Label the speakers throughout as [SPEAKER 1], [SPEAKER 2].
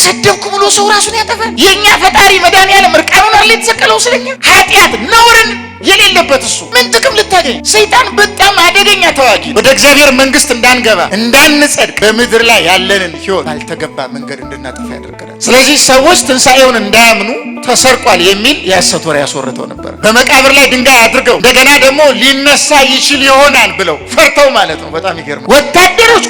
[SPEAKER 1] ተሰደብኩ ብሎ ሰው ራሱን ያጠፋል? የኛ ፈጣሪ መድኃኒዓለም እርቃኑን አለ የተሰቀለው ስለኛ። ኃጢአት ነውርን የሌለበት እሱ ምን ጥቅም ልታገኝ? ሰይጣን በጣም አደገኛ ተዋጊ። ወደ እግዚአብሔር መንግስት እንዳንገባ እንዳንጸድቅ በምድር ላይ ያለንን ህይወት ባልተገባ መንገድ እንድናጠፋ ያደርገናል። ስለዚህ ሰዎች ትንሣኤውን እንዳያምኑ ተሰርቋል የሚል የሐሰት ወሬ ያስወርተው ነበር። በመቃብር ላይ ድንጋይ አድርገው እንደገና ደግሞ ሊነሳ ይችል ይሆናል ብለው ፈርተው ማለት ነው። በጣም ይገርማል። ወታደሮች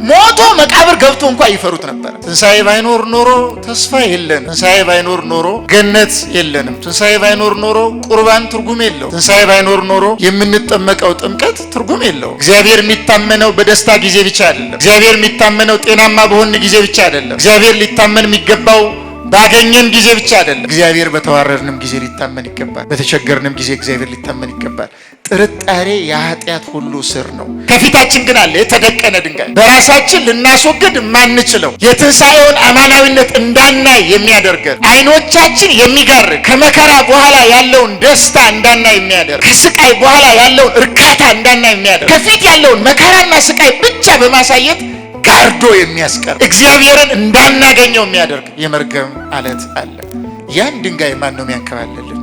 [SPEAKER 1] ሞቶ መቃብር ገብቶ እንኳን ይፈሩት ነበር። ትንሣኤ ባይኖር ኖሮ ተስፋ የለንም። ትንሣኤ ባይኖር ኖሮ ገነት የለንም። ትንሣኤ ባይኖር ኖሮ ቁርባን ትርጉም የለው። ትንሣኤ ባይኖር ኖሮ የምንጠመቀው ጥምቀት ትርጉም የለው። እግዚአብሔር የሚታመነው በደስታ ጊዜ ብቻ አይደለም። እግዚአብሔር የሚታመነው ጤናማ በሆን ጊዜ ብቻ አይደለም። እግዚአብሔር ሊታመን የሚገባው ባገኘን ጊዜ ብቻ አይደለም። እግዚአብሔር በተዋረድንም ጊዜ ሊታመን ይገባል። በተቸገርንም ጊዜ እግዚአብሔር ሊታመን ይገባል። ጥርጣሬ የኃጢአት ሁሉ ስር ነው። ከፊታችን ግን አለ የተደቀነ ድንጋይ፣ በራሳችን ልናስወግድ የማንችለው የትንሣኤውን አማናዊነት እንዳናይ የሚያደርገን፣ አይኖቻችን የሚጋርድ ከመከራ በኋላ ያለውን ደስታ እንዳናይ የሚያደርግ፣ ከስቃይ በኋላ ያለውን እርካታ እንዳናይ የሚያደርግ፣ ከፊት ያለውን መከራና ስቃይ ብቻ በማሳየት ጋርዶ የሚያስቀር፣ እግዚአብሔርን እንዳናገኘው የሚያደርግ የመርገም አለት አለ። ያን ድንጋይ ማን ነው የሚያንከባልልን?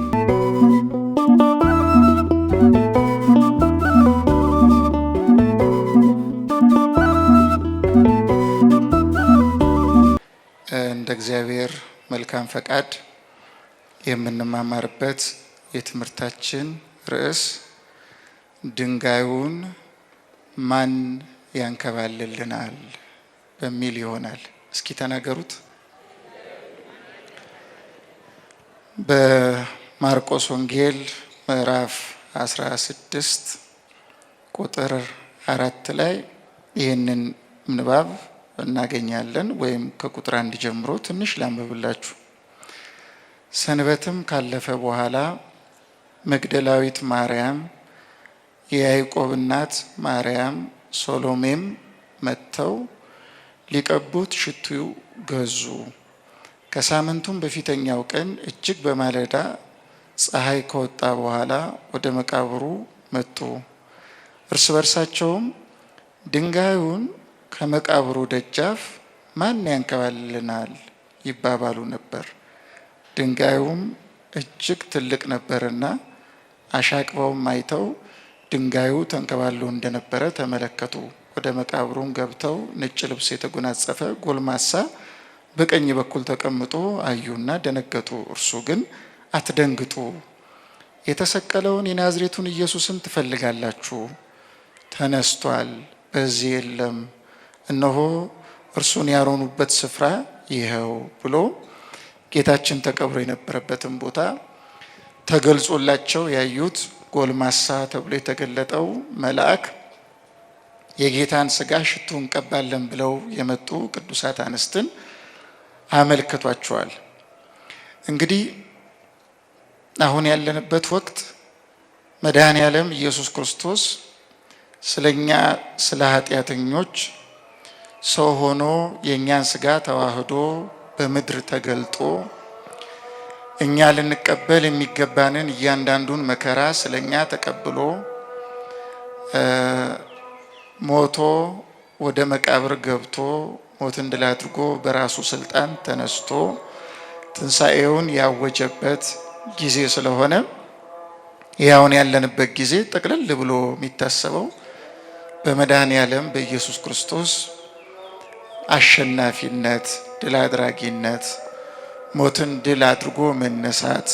[SPEAKER 1] እንደ እግዚአብሔር መልካም ፈቃድ የምንማማርበት የትምህርታችን ርዕስ ድንጋዩን ማን ያንከባልልናል በሚል ይሆናል። እስኪ ተናገሩት። በማርቆስ ወንጌል ምዕራፍ 16 ቁጥር 4 ላይ ይህንን ምንባብ እናገኛለን። ወይም ከቁጥር 1 ጀምሮ ትንሽ ላንብብላችሁ። ሰንበትም ካለፈ በኋላ መግደላዊት ማርያም፣ የያዕቆብ እናት ማርያም፣ ሶሎሜም መጥተው ሊቀቡት ሽቱ ገዙ። ከሳምንቱም በፊተኛው ቀን እጅግ በማለዳ ፀሐይ ከወጣ በኋላ ወደ መቃብሩ መጡ። እርስ በርሳቸውም ድንጋዩን ከመቃብሩ ደጃፍ ማን ያንከባልልናል ይባባሉ ነበር። ድንጋዩም እጅግ ትልቅ ነበርና አሻቅበውም አይተው ድንጋዩ ተንከባሎ እንደነበረ ተመለከቱ። ወደ መቃብሩም ገብተው ነጭ ልብስ የተጎናጸፈ ጎልማሳ በቀኝ በኩል ተቀምጦ አዩና ደነገጡ። እርሱ ግን አትደንግጡ፣ የተሰቀለውን የናዝሬቱን ኢየሱስን ትፈልጋላችሁ፣ ተነስቷል፣ በዚህ የለም፣ እነሆ እርሱን ያሮኑበት ስፍራ ይኸው ብሎ ጌታችን ተቀብሮ የነበረበትን ቦታ ተገልጾላቸው ያዩት ጎልማሳ ተብሎ የተገለጠው መልአክ የጌታን ስጋ ሽቱ እንቀባለን ብለው የመጡ ቅዱሳት አንስትን አመልክቷቸዋል። እንግዲህ አሁን ያለንበት ወቅት መድኃኔዓለም ኢየሱስ ክርስቶስ ስለኛ ስለ ኃጢአተኞች ሰው ሆኖ የእኛን ስጋ ተዋህዶ በምድር ተገልጦ እኛ ልንቀበል የሚገባንን እያንዳንዱን መከራ ስለኛ ተቀብሎ ሞቶ ወደ መቃብር ገብቶ ሞትን ድል አድርጎ በራሱ ስልጣን ተነስቶ ትንሣኤውን ያወጀበት ጊዜ ስለሆነ ያውን ያለንበት ጊዜ ጠቅለል ብሎ የሚታሰበው በመድኃኔዓለም በኢየሱስ ክርስቶስ አሸናፊነት፣ ድል አድራጊነት፣ ሞትን ድል አድርጎ መነሳት፣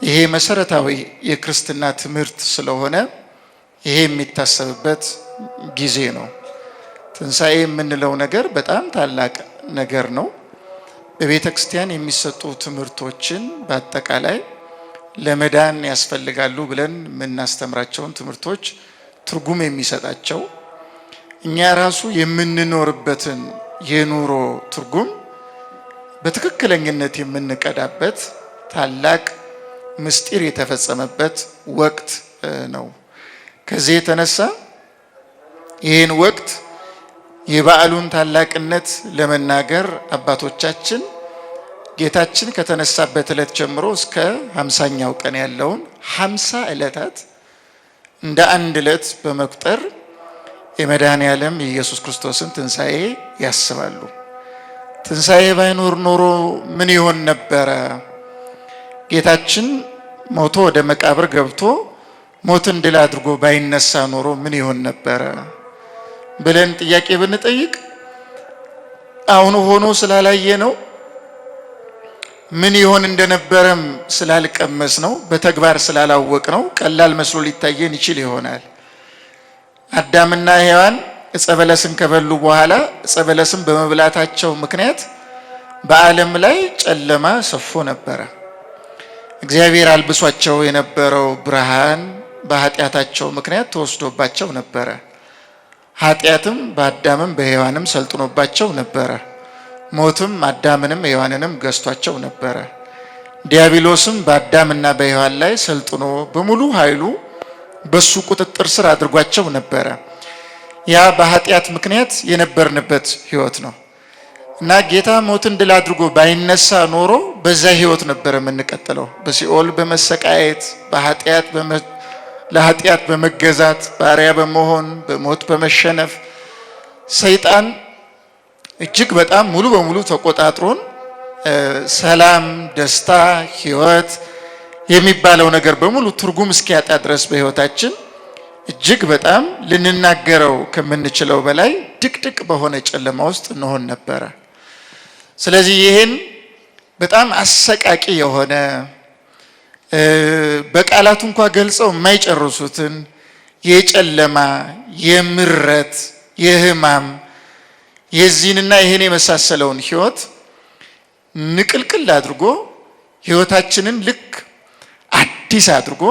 [SPEAKER 1] ይሄ መሰረታዊ የክርስትና ትምህርት ስለሆነ ይሄ የሚታሰብበት ጊዜ ነው። ትንሣኤ የምንለው ነገር በጣም ታላቅ ነገር ነው። በቤተ ክርስቲያን የሚሰጡ ትምህርቶችን በአጠቃላይ ለመዳን ያስፈልጋሉ ብለን የምናስተምራቸውን ትምህርቶች ትርጉም የሚሰጣቸው እኛ ራሱ የምንኖርበትን የኑሮ ትርጉም በትክክለኝነት የምንቀዳበት ታላቅ ምስጢር የተፈጸመበት ወቅት ነው። ከዚህ የተነሳ ይህን ወቅት የበዓሉን ታላቅነት ለመናገር አባቶቻችን ጌታችን ከተነሳበት ዕለት ጀምሮ እስከ 50ኛው ቀን ያለውን 50 ዕለታት እንደ አንድ ዕለት በመቁጠር የመድኃኔዓለም የኢየሱስ ክርስቶስን ትንሣኤ ያስባሉ። ትንሣኤ ባይኖር ኖሮ ምን ይሆን ነበረ? ጌታችን ሞቶ ወደ መቃብር ገብቶ ሞትን ድል አድርጎ ባይነሳ ኖሮ ምን ይሆን ነበረ ብለን ጥያቄ ብንጠይቅ አሁን ሆኖ ስላላየ ነው፣ ምን ይሆን እንደነበረም ስላልቀመስ ነው፣ በተግባር ስላላወቅ ነው ቀላል መስሎ ሊታየን ይችል ይሆናል። አዳምና ሔዋን ዕፀ በለስን ከበሉ በኋላ ዕፀ በለስን በመብላታቸው ምክንያት በዓለም ላይ ጨለማ ሰፎ ነበረ። እግዚአብሔር አልብሷቸው የነበረው ብርሃን በኃጢአታቸው ምክንያት ተወስዶባቸው ነበረ። ኃጢአትም በአዳምም በሔዋንም ሰልጥኖባቸው ነበረ። ሞትም አዳምንም ሔዋንንም ገዝቷቸው ነበረ። ዲያብሎስም በአዳምና በሔዋን ላይ ሰልጥኖ በሙሉ ኃይሉ በሱ ቁጥጥር ስር አድርጓቸው ነበረ። ያ በኃጢአት ምክንያት የነበርንበት ህይወት ነው እና ጌታ ሞትን ድል አድርጎ ባይነሳ ኖሮ በዛ ህይወት ነበር የምንቀጥለው፣ በሲኦል በመሰቃየት ለኃጢአት በመገዛት ባሪያ በመሆን በሞት በመሸነፍ ሰይጣን እጅግ በጣም ሙሉ በሙሉ ተቆጣጥሮን ሰላም፣ ደስታ፣ ህይወት የሚባለው ነገር በሙሉ ትርጉም እስኪያጣ ድረስ በህይወታችን እጅግ በጣም ልንናገረው ከምንችለው በላይ ድቅድቅ በሆነ ጨለማ ውስጥ እንሆን ነበረ። ስለዚህ ይህን በጣም አሰቃቂ የሆነ በቃላት እንኳን ገልጸው የማይጨርሱትን የጨለማ፣ የምረት፣ የህማም የዚህንና ይህን የመሳሰለውን ህይወት ንቅልቅል አድርጎ ህይወታችንን ልክ አዲስ አድርጎ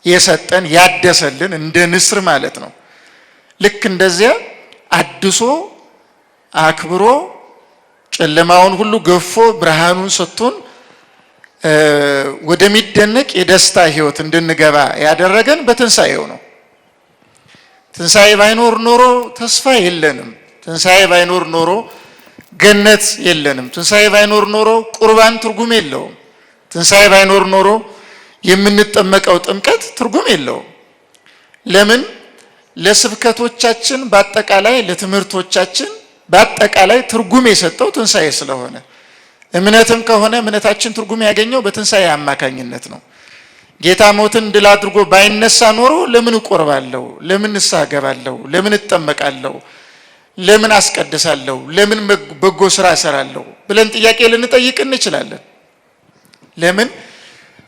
[SPEAKER 1] የሰጠን ያደሰልን እንደ ንስር ማለት ነው። ልክ እንደዚያ አድሶ አክብሮ ጨለማውን ሁሉ ገፎ ብርሃኑን ሰጥቶን ወደሚደነቅ የደስታ ህይወት እንድንገባ ያደረገን በትንሣኤው ነው። ትንሣኤ ባይኖር ኖሮ ተስፋ የለንም። ትንሣኤ ባይኖር ኖሮ ገነት የለንም። ትንሣኤ ባይኖር ኖሮ ቁርባን ትርጉም የለውም። ትንሣኤ ባይኖር ኖሮ የምንጠመቀው ጥምቀት ትርጉም የለውም። ለምን? ለስብከቶቻችን በአጠቃላይ ለትምህርቶቻችን በአጠቃላይ ትርጉም የሰጠው ትንሣኤ ስለሆነ፣ እምነትም ከሆነ እምነታችን ትርጉም ያገኘው በትንሣኤ አማካኝነት ነው። ጌታ ሞትን ድል አድርጎ ባይነሳ ኖሮ ለምን እቆርባለሁ? ለምን ንስሐ እገባለሁ? ለምን እጠመቃለሁ? ለምን አስቀድሳለሁ? ለምን በጎ ስራ እሰራለሁ ብለን ጥያቄ ልንጠይቅ እንችላለን። ለምን?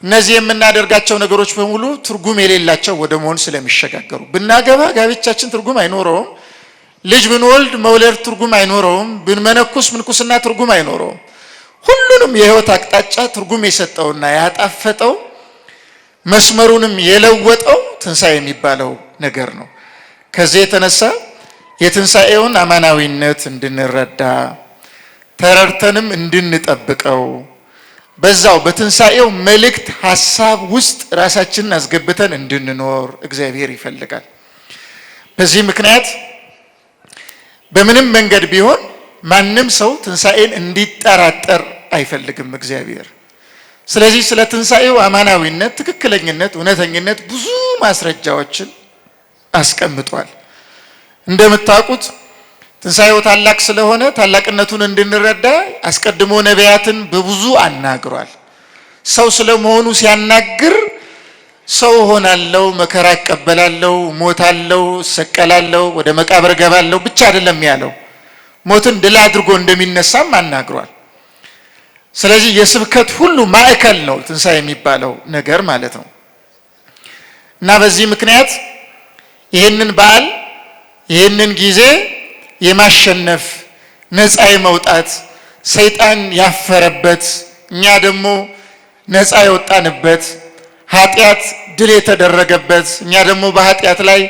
[SPEAKER 1] እነዚህ የምናደርጋቸው ነገሮች በሙሉ ትርጉም የሌላቸው ወደ መሆን ስለሚሸጋገሩ። ብናገባ ጋብቻችን ትርጉም አይኖረውም። ልጅ ብንወልድ መውለድ ትርጉም አይኖረውም። ብንመነኩስ ምንኩስና ትርጉም አይኖረውም። ሁሉንም የህይወት አቅጣጫ ትርጉም የሰጠውና ያጣፈጠው መስመሩንም የለወጠው ትንሣኤ የሚባለው ነገር ነው። ከዚህ የተነሳ የትንሣኤውን አማናዊነት እንድንረዳ ተረድተንም እንድንጠብቀው በዛው በትንሣኤው መልእክት ሐሳብ ውስጥ ራሳችንን አስገብተን እንድንኖር እግዚአብሔር ይፈልጋል። በዚህ ምክንያት በምንም መንገድ ቢሆን ማንም ሰው ትንሣኤን እንዲጠራጠር አይፈልግም እግዚአብሔር። ስለዚህ ስለ ትንሣኤው አማናዊነት፣ ትክክለኝነት፣ እውነተኝነት ብዙ ማስረጃዎችን አስቀምጧል። እንደምታውቁት ትንሣኤው ታላቅ ስለሆነ ታላቅነቱን እንድንረዳ አስቀድሞ ነቢያትን በብዙ አናግሯል። ሰው ስለመሆኑ ሲያናግር ሰው ሆናለሁ፣ መከራ እቀበላለሁ፣ ሞታለሁ፣ እሰቀላለሁ፣ ወደ መቃብር እገባለሁ ብቻ አይደለም ያለው፣ ሞትን ድል አድርጎ እንደሚነሳም አናግሯል። ስለዚህ የስብከት ሁሉ ማዕከል ነው ትንሣኤ የሚባለው ነገር ማለት ነው እና በዚህ ምክንያት ይህንን በዓል ይህንን ጊዜ የማሸነፍ ነፃ የመውጣት ሰይጣን ያፈረበት እኛ ደግሞ ነፃ የወጣንበት ኃጢአት ድል የተደረገበት እኛ ደግሞ በኃጢአት ላይ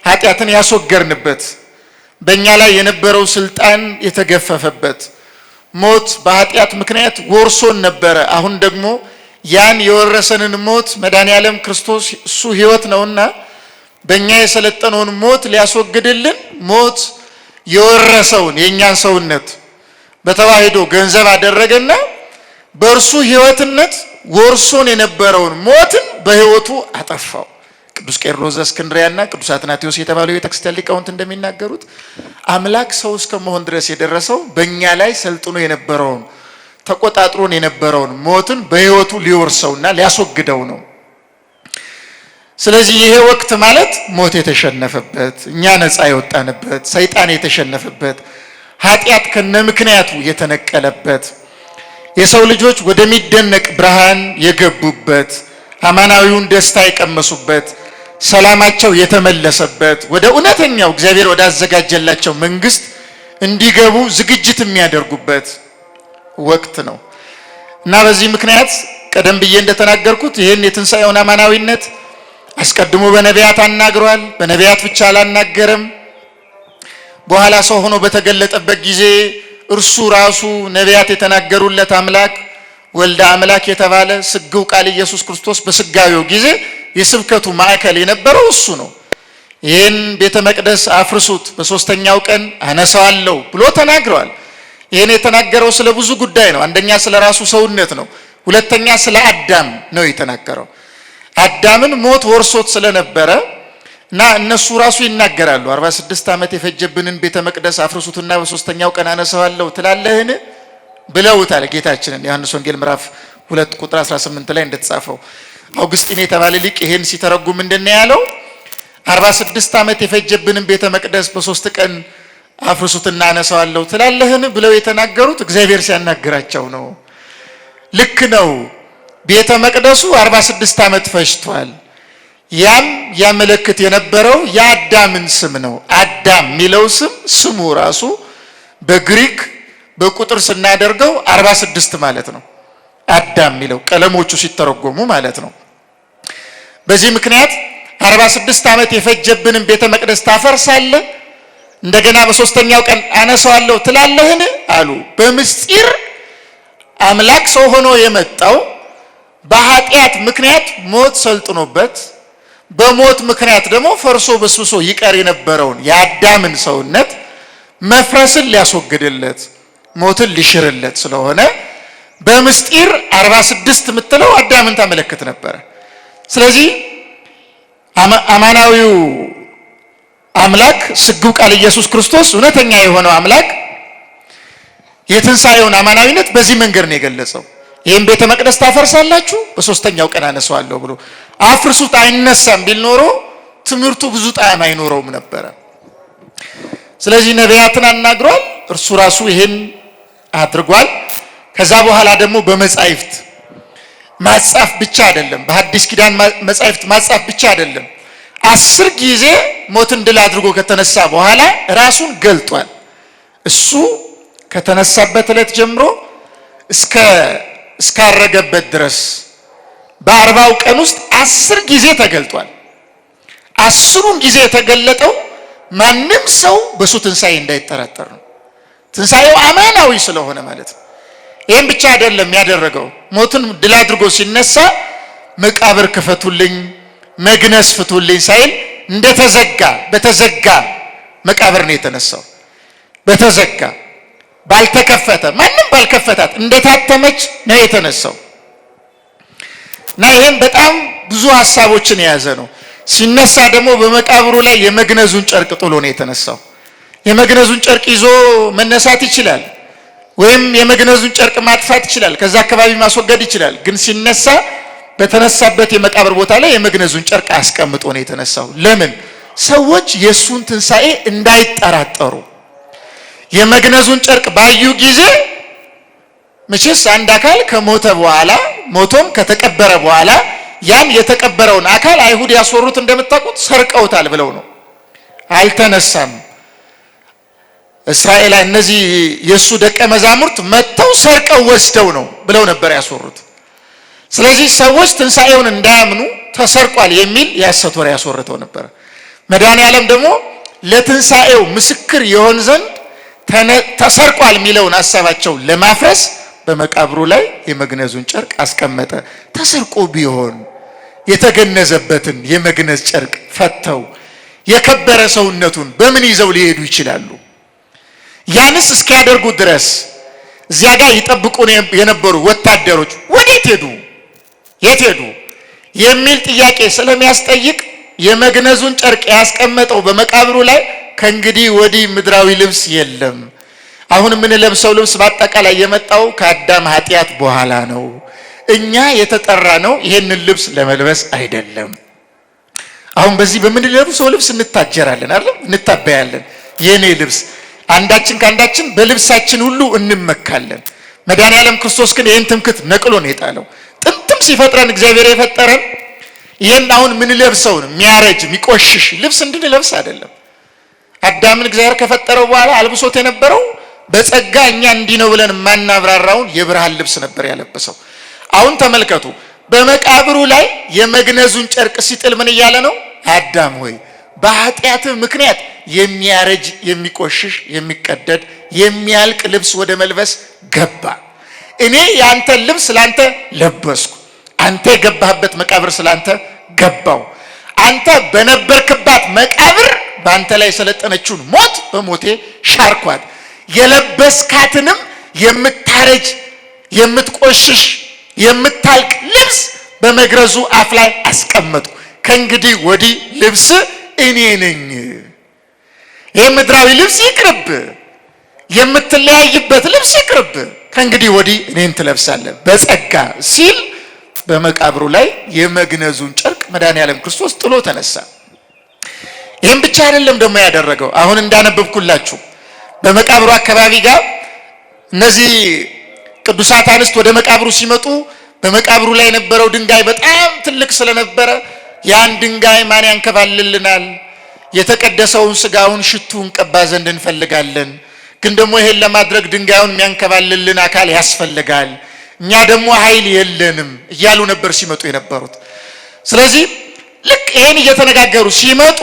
[SPEAKER 1] ኃጢአትን ያስወገርንበት በእኛ ላይ የነበረው ስልጣን የተገፈፈበት ሞት በኃጢአት ምክንያት ወርሶን ነበረ። አሁን ደግሞ ያን የወረሰንን ሞት መድኃኔዓለም ክርስቶስ እሱ ሕይወት ነውና በእኛ የሰለጠነውን ሞት ሊያስወግድልን ሞት የወረሰውን የእኛን ሰውነት በተዋሂዶ ገንዘብ አደረገና በእርሱ ሕይወትነት ወርሶን የነበረውን ሞትን በሕይወቱ አጠፋው። ቅዱስ ቄርሎስ ዘእስክንድርያና ቅዱስ አትናቴዎስ የተባሉ የቤተክርስቲያን ሊቃውንት እንደሚናገሩት አምላክ ሰው እስከመሆን ድረስ የደረሰው በእኛ ላይ ሰልጥኖ የነበረውን ተቆጣጥሮን የነበረውን ሞትን በሕይወቱ ሊወርሰውና ሊያስወግደው ነው። ስለዚህ ይሄ ወቅት ማለት ሞት የተሸነፈበት፣ እኛ ነፃ የወጣንበት፣ ሰይጣን የተሸነፈበት፣ ኃጢአት ከነምክንያቱ የተነቀለበት፣ የሰው ልጆች ወደሚደነቅ ብርሃን የገቡበት፣ አማናዊውን ደስታ የቀመሱበት፣ ሰላማቸው የተመለሰበት፣ ወደ እውነተኛው እግዚአብሔር ወዳዘጋጀላቸው መንግስት እንዲገቡ ዝግጅት የሚያደርጉበት ወቅት ነው እና በዚህ ምክንያት ቀደም ብዬ እንደተናገርኩት ይህን የትንሣኤውን አማናዊነት አስቀድሞ በነቢያት አናግሯል። በነቢያት ብቻ አላናገረም። በኋላ ሰው ሆኖ በተገለጠበት ጊዜ እርሱ ራሱ ነቢያት የተናገሩለት አምላክ ወልደ አምላክ የተባለ ስግው ቃል ኢየሱስ ክርስቶስ በስጋዌው ጊዜ የስብከቱ ማዕከል የነበረው እሱ ነው። ይህን ቤተ መቅደስ አፍርሱት በሶስተኛው ቀን አነሳዋለሁ ብሎ ተናግሯል። ይህን የተናገረው ስለ ብዙ ጉዳይ ነው። አንደኛ ስለ ራሱ ሰውነት ነው። ሁለተኛ ስለ አዳም ነው የተናገረው። አዳምን ሞት ወርሶት ስለነበረ እና እነሱ ራሱ ይናገራሉ። 46 ዓመት የፈጀብንን ቤተ መቅደስ አፍርሱትና በሶስተኛው ቀን አነሳዋለሁ ትላለህን ብለውታል ጌታችንን። ዮሐንስ ወንጌል ምዕራፍ 2 ቁጥር 18 ላይ እንደተጻፈው አውግስጢን የተባለ ሊቅ ይሄን ሲተረጉም ምንድነው ያለው? 46 ዓመት የፈጀብንን ቤተ መቅደስ በሶስት ቀን አፍርሱትና አነሳዋለሁ ትላለህን ብለው የተናገሩት እግዚአብሔር ሲያናግራቸው ነው። ልክ ነው። ቤተ መቅደሱ 46 ዓመት ፈጅቷል። ያም ያመለክት የነበረው የአዳምን ስም ነው። አዳም የሚለው ስሙ ራሱ በግሪክ በቁጥር ስናደርገው 46 ማለት ነው። አዳም የሚለው ቀለሞቹ ሲተረጎሙ ማለት ነው። በዚህ ምክንያት 46 ዓመት የፈጀብንን ቤተ መቅደስ ታፈርሳለህ፣ እንደገና በሶስተኛው ቀን አነሳዋለሁ ትላለህን አሉ። በምስጢር አምላክ ሰው ሆኖ የመጣው በኃጢአት ምክንያት ሞት ሰልጥኖበት በሞት ምክንያት ደግሞ ፈርሶ በስብሶ ይቀር የነበረውን የአዳምን ሰውነት መፍረስን ሊያስወግድለት ሞትን ሊሽርለት ስለሆነ በምስጢር 46 የምትለው አዳምን ታመለክት ነበር። ስለዚህ አማናዊው አምላክ ስግው ቃል ኢየሱስ ክርስቶስ እውነተኛ የሆነው አምላክ የትንሣኤውን አማናዊነት በዚህ መንገድ ነው የገለጸው። ይህም ቤተ መቅደስ ታፈርሳላችሁ በሶስተኛው ቀን አነሳዋለሁ ብሎ አፍርሱት አይነሳም ቢል ኖሮ ትምህርቱ ብዙ ጣዕም አይኖረውም ነበረ። ስለዚህ ነቢያትን አናግሯል። እርሱ ራሱ ይሄን አድርጓል። ከዛ በኋላ ደግሞ በመጻሕፍት ማጻፍ ብቻ አይደለም፣ በሐዲስ ኪዳን መጻሕፍት ማጻፍ ብቻ አይደለም። 10 ጊዜ ሞትን ድል አድርጎ ከተነሳ በኋላ ራሱን ገልጧል። እሱ ከተነሳበት ዕለት ጀምሮ እስካረገበት ድረስ በ40 ቀን ውስጥ 10 ጊዜ ተገልጧል። 10ሩን ጊዜ የተገለጠው ማንም ሰው በሱ ትንሣኤ እንዳይጠራጠር ነው። ትንሣኤው አማናዊ ስለሆነ ማለት ነው። ይህም ብቻ አይደለም ያደረገው። ሞትን ድል አድርጎ ሲነሳ መቃብር ክፈቱልኝ፣ መግነዝ ፍቱልኝ ሳይል በተዘጋ መቃብር ነው የተነሳው። በተዘጋ ባልተከፈተ ማንም ባልከፈታት እንደታተመች ነው የተነሳው እና ይህም በጣም ብዙ ሀሳቦችን የያዘ ነው። ሲነሳ ደግሞ በመቃብሩ ላይ የመግነዙን ጨርቅ ጥሎ ነው የተነሳው። የመግነዙን ጨርቅ ይዞ መነሳት ይችላል፣ ወይም የመግነዙን ጨርቅ ማጥፋት ይችላል፣ ከዛ አካባቢ ማስወገድ ይችላል። ግን ሲነሳ በተነሳበት የመቃብር ቦታ ላይ የመግነዙን ጨርቅ አስቀምጦ ነው የተነሳው። ለምን? ሰዎች የሱን ትንሣኤ እንዳይጠራጠሩ። የመግነዙን ጨርቅ ባዩ ጊዜ መቼስ አንድ አካል ከሞተ በኋላ ሞቶም ከተቀበረ በኋላ ያን የተቀበረውን አካል አይሁድ ያስወሩት እንደምታውቁት ሰርቀውታል ብለው ነው። አልተነሳም። እስራኤል እነዚህ የሱ ደቀ መዛሙርት መጥተው ሰርቀው ወስደው ነው ብለው ነበር ያስወሩት። ስለዚህ ሰዎች ትንሣኤውን እንዳያምኑ ተሰርቋል የሚል የሐሰት ወሬ ያስወርተው ነበር። መድኃኔዓለም ደግሞ ለትንሣኤው ምስክር ይሆን ዘንድ ተሰርቋል የሚለውን ሐሳባቸው ለማፍረስ በመቃብሩ ላይ የመግነዙን ጨርቅ አስቀመጠ። ተሰርቆ ቢሆን የተገነዘበትን የመግነዝ ጨርቅ ፈተው የከበረ ሰውነቱን በምን ይዘው ሊሄዱ ይችላሉ? ያንስ እስኪያደርጉ ድረስ እዚያ ጋር ይጠብቁ የነበሩ ወታደሮች ወዴት ሄዱ? የት ሄዱ? የሚል ጥያቄ ስለሚያስጠይቅ የመግነዙን ጨርቅ ያስቀመጠው በመቃብሩ ላይ ከእንግዲህ ወዲህ ምድራዊ ልብስ የለም። አሁን የምንለብሰው ልብስ በአጠቃላይ የመጣው ከአዳም ኃጢአት በኋላ ነው። እኛ የተጠራ ነው ይሄንን ልብስ ለመልበስ አይደለም። አሁን በዚህ በምንለብሰው ልብስ እንታጀራለን አይደል? እንታበያለን። የኔ ልብስ አንዳችን ከአንዳችን በልብሳችን ሁሉ እንመካለን። መድኃኔዓለም ክርስቶስ ግን ይህን ትምክህት ነቅሎ ነው የጣለው። ጥንትም ሲፈጥረን እግዚአብሔር የፈጠረን ይህን አሁን የምንለብሰውን የሚያረጅ የሚቆሽሽ ልብስ እንድንለብስ አይደለም። አዳምን እግዚአብሔር ከፈጠረው በኋላ አልብሶት የነበረው በጸጋ እኛ እንዲህ ነው ብለን የማናብራራውን የብርሃን ልብስ ነበር ያለበሰው። አሁን ተመልከቱ፣ በመቃብሩ ላይ የመግነዙን ጨርቅ ሲጥል ምን እያለ ነው? አዳም ሆይ በኃጢአት ምክንያት የሚያረጅ የሚቆሽሽ የሚቀደድ የሚያልቅ ልብስ ወደ መልበስ ገባ። እኔ ያንተን ልብስ ስላንተ ለበስኩ። አንተ የገባህበት መቃብር ስላንተ ገባው። አንተ በነበርክባት መቃብር በአንተ ላይ የሰለጠነችውን ሞት በሞቴ ሻርኳት። የለበስካትንም የምታረጅ የምትቆሽሽ የምታልቅ ልብስ በመግረዙ አፍ ላይ አስቀመጥኩ። ከእንግዲህ ወዲህ ልብስ እኔ ነኝ። ይህ ምድራዊ ልብስ ይቅርብ፣ የምትለያይበት ልብስ ይቅርብ። ከእንግዲህ ወዲህ እኔን ትለብሳለህ በጸጋ ሲል በመቃብሩ ላይ የመግነዙን ጨርቅ መድኃኔዓለም ክርስቶስ ጥሎ ተነሳ። ይህም ብቻ አይደለም ደግሞ ያደረገው። አሁን እንዳነበብኩላችሁ በመቃብሩ አካባቢ ጋር እነዚህ ቅዱሳት አንስት ወደ መቃብሩ ሲመጡ በመቃብሩ ላይ የነበረው ድንጋይ በጣም ትልቅ ስለነበረ ያን ድንጋይ ማን ያንከባልልናል? የተቀደሰውን ስጋውን ሽቱን ቀባ ዘንድ እንፈልጋለን። ግን ደግሞ ይሄን ለማድረግ ድንጋዩን የሚያንከባልልን አካል ያስፈልጋል። እኛ ደግሞ ኃይል የለንም እያሉ ነበር ሲመጡ የነበሩት። ስለዚህ ልክ ይሄን እየተነጋገሩ ሲመጡ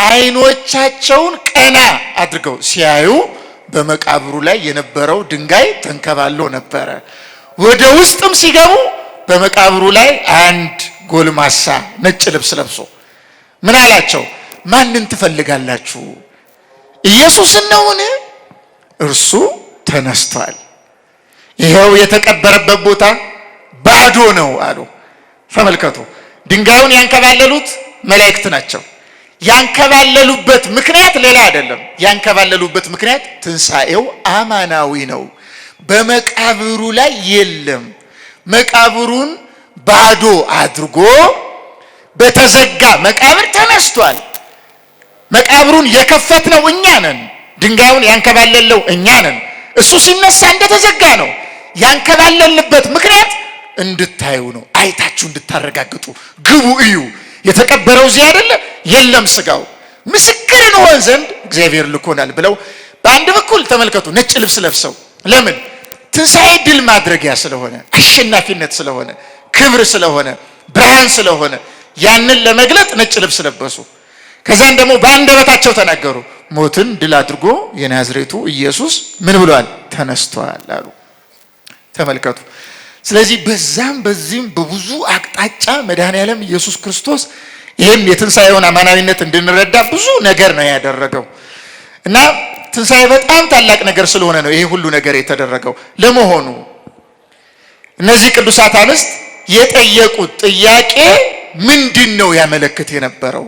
[SPEAKER 1] አይኖቻቸውን ቀና አድርገው ሲያዩ በመቃብሩ ላይ የነበረው ድንጋይ ተንከባሎ ነበረ። ወደ ውስጥም ሲገቡ በመቃብሩ ላይ አንድ ጎልማሳ ነጭ ልብስ ለብሶ ምን አላቸው? ማንን ትፈልጋላችሁ? ኢየሱስን ነውን? እርሱ ተነስቷል። ይሄው የተቀበረበት ቦታ ባዶ ነው አሉ። ተመልከቱ፣ ድንጋዩን ያንከባለሉት መላእክት ናቸው። ያንከባለሉበት ምክንያት ሌላ አይደለም። ያንከባለሉበት ምክንያት ትንሣኤው አማናዊ ነው። በመቃብሩ ላይ የለም። መቃብሩን ባዶ አድርጎ በተዘጋ መቃብር ተነስቷል። መቃብሩን የከፈትነው እኛ ነን። ድንጋዩን ያንከባለለው እኛ ነን። እሱ ሲነሳ እንደተዘጋ ነው። ያንከባለልበት ምክንያት እንድታዩ ነው። አይታችሁ እንድታረጋግጡ ግቡ፣ እዩ። የተቀበረው እዚህ አይደለ? የለም ስጋው ምስክር እንሆን ዘንድ እግዚአብሔር ልኮናል ብለው በአንድ በኩል ተመልከቱ፣ ነጭ ልብስ ለብሰው ለምን? ትንሣኤ ድል ማድረጊያ ስለሆነ፣ አሸናፊነት ስለሆነ፣ ክብር ስለሆነ፣ ብርሃን ስለሆነ ያንን ለመግለጥ ነጭ ልብስ ለበሱ። ከዛን ደግሞ በአንደበታቸው ተናገሩ፣ ሞትን ድል አድርጎ የናዝሬቱ ኢየሱስ ምን ብሏል? ተነስቷል አሉ። ተመልከቱ። ስለዚህ በዛም በዚህም በብዙ አቅጣጫ መድኃኔዓለም ኢየሱስ ክርስቶስ ይህም የትንሣኤውን አማናዊነት እንድንረዳ ብዙ ነገር ነው ያደረገው እና ትንሣኤ በጣም ታላቅ ነገር ስለሆነ ነው ይሄ ሁሉ ነገር የተደረገው። ለመሆኑ እነዚህ ቅዱሳት አንስት የጠየቁት ጥያቄ ምንድን ነው ያመለክት የነበረው?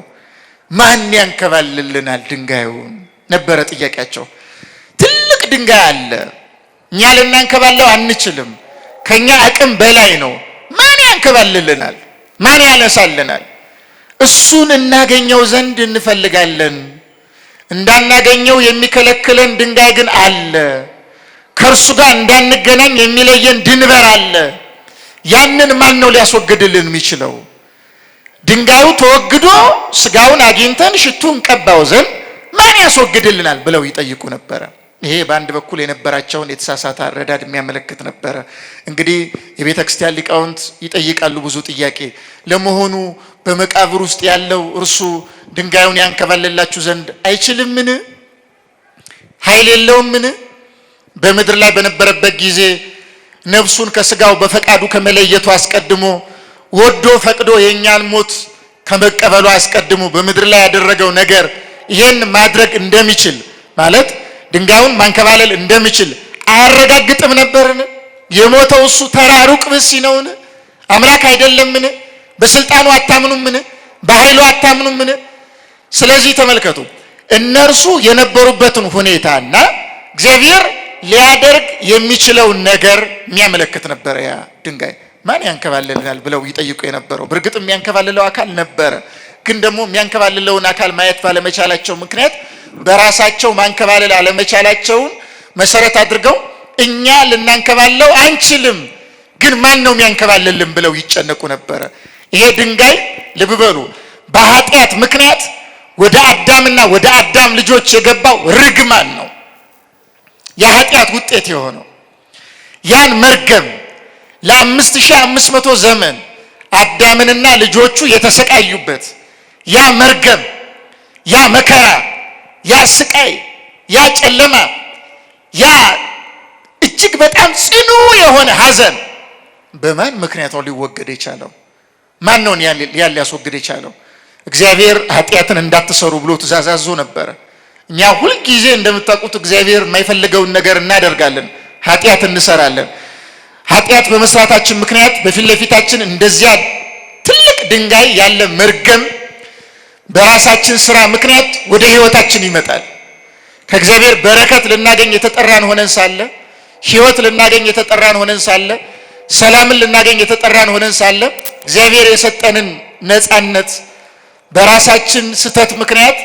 [SPEAKER 1] ማን ያንከባልልናል ድንጋዩን ነበረ ጥያቄያቸው። ትልቅ ድንጋይ አለ፣ እኛ ልናንከባለው አንችልም፣ ከኛ አቅም በላይ ነው። ማን ያንከባልልናል? ማን ያነሳልናል? እሱን እናገኘው ዘንድ እንፈልጋለን። እንዳናገኘው የሚከለክለን ድንጋይ ግን አለ። ከእርሱ ጋር እንዳንገናኝ የሚለየን ድንበር አለ። ያንን ማን ነው ሊያስወግድልን የሚችለው? ድንጋዩ ተወግዶ ስጋውን አግኝተን ሽቱን ቀባው ዘንድ ማን ያስወግድልናል ብለው ይጠይቁ ነበረ። ይሄ በአንድ በኩል የነበራቸውን የተሳሳተ አረዳድ የሚያመለክት ነበረ። እንግዲህ የቤተ ክርስቲያን ሊቃውንት ይጠይቃሉ ብዙ ጥያቄ። ለመሆኑ በመቃብር ውስጥ ያለው እርሱ ድንጋዩን ያንከባልላችሁ ዘንድ አይችልምን? ኃይል የለውምን? በምድር ላይ በነበረበት ጊዜ ነፍሱን ከስጋው በፈቃዱ ከመለየቱ አስቀድሞ ወዶ ፈቅዶ የኛን ሞት ከመቀበሉ አስቀድሞ በምድር ላይ ያደረገው ነገር ይሄን ማድረግ እንደሚችል ማለት ድንጋዩን ማንከባለል እንደሚችል አያረጋግጥም ነበርን? የሞተው እሱ ተራ ሩቅ ብእሲ ነውን? አምላክ አይደለምን? በስልጣኑ አታምኑምን? በኃይሉ አታምኑምን? ስለዚህ ተመልከቱ፣ እነርሱ የነበሩበትን ሁኔታና እግዚአብሔር ሊያደርግ የሚችለውን ነገር የሚያመለክት ነበረ። ያ ድንጋይ ማን ያንከባልልናል ብለው ይጠይቁ የነበረው። በእርግጥ የሚያንከባልለው አካል ነበረ፣ ግን ደግሞ የሚያንከባልለውን አካል ማየት ባለመቻላቸው ምክንያት በራሳቸው ማንከባለል አለመቻላቸውን መሰረት አድርገው እኛ ልናንከባለው አንችልም፣ ግን ማን ነው የሚያንከባልልን ብለው ይጨነቁ ነበረ። ይሄ ድንጋይ ልብ በሉ፣ በኃጢአት ምክንያት ወደ አዳምና ወደ አዳም ልጆች የገባው ርግማን ነው። የኃጢአት ውጤት የሆነው ያን መርገም ለ5500 ዘመን አዳምንና ልጆቹ የተሰቃዩበት ያ መርገም፣ ያ መከራ፣ ያ ስቃይ፣ ያ ጨለማ፣ ያ እጅግ በጣም ጽኑ የሆነ ሐዘን በማን ምክንያት ነው ሊወገድ የቻለው? ማን ነው ያን ሊያስወግድ የቻለው? እግዚአብሔር ኃጢአትን እንዳትሰሩ ብሎ ትእዛዝ አዞ ነበረ። እኛ ሁልጊዜ እንደምታውቁት እግዚአብሔር የማይፈልገውን ነገር እናደርጋለን፣ ኃጢአት እንሰራለን። ኃጢአት በመስራታችን ምክንያት በፊት ለፊታችን እንደዚያ ትልቅ ድንጋይ ያለ መርገም በራሳችን ስራ ምክንያት ወደ ህይወታችን ይመጣል። ከእግዚአብሔር በረከት ልናገኝ የተጠራን ሆነን ሳለ፣ ህይወት ልናገኝ የተጠራን ሆነን ሳለ፣ ሰላምን ልናገኝ የተጠራን ሆነን ሳለ እግዚአብሔር የሰጠንን ነፃነት በራሳችን ስተት ምክንያት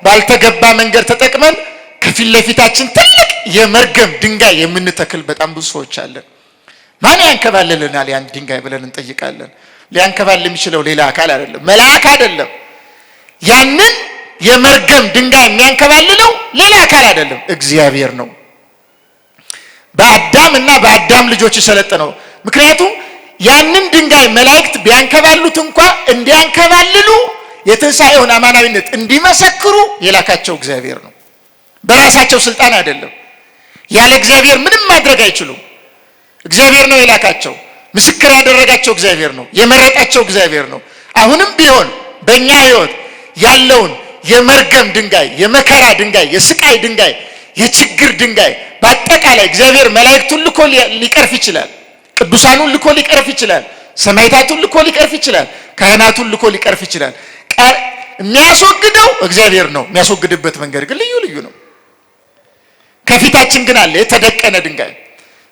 [SPEAKER 1] ባልተገባ መንገድ ተጠቅመን ከፊት ለፊታችን ትልቅ የመርገም ድንጋይ የምንተክል በጣም ብዙ ሰዎች አለን። ማን ያንከባልልናል ያን ድንጋይ ብለን እንጠይቃለን። ሊያንከባልል የሚችለው ሌላ አካል አይደለም፣ መልአክ አይደለም። ያንን የመርገም ድንጋይ የሚያንከባልለው ሌላ አካል አይደለም፣ እግዚአብሔር ነው። በአዳም እና በአዳም ልጆች የሰለጠነው። ምክንያቱም ያንን ድንጋይ መላእክት ቢያንከባሉት እንኳ እንዲያንከባልሉ የትንሣኤውን አማናዊነት እንዲመሰክሩ የላካቸው እግዚአብሔር ነው። በራሳቸው ስልጣን አይደለም። ያለ እግዚአብሔር ምንም ማድረግ አይችሉም። እግዚአብሔር ነው የላካቸው። ምስክር ያደረጋቸው እግዚአብሔር ነው። የመረጣቸው እግዚአብሔር ነው። አሁንም ቢሆን በእኛ ህይወት ያለውን የመርገም ድንጋይ፣ የመከራ ድንጋይ፣ የስቃይ ድንጋይ፣ የችግር ድንጋይ በአጠቃላይ እግዚአብሔር መላእክቱን ልኮ ሊቀርፍ ይችላል። ቅዱሳኑን ልኮ ሊቀርፍ ይችላል። ሰማዕታቱን ልኮ ሊቀርፍ ይችላል። ካህናቱን ልኮ ሊቀርፍ ይችላል። የሚያስወግደው እግዚአብሔር ነው። የሚያስወግድበት መንገድ ግን ልዩ ልዩ ነው። ከፊታችን ግን አለ የተደቀነ ድንጋይ፣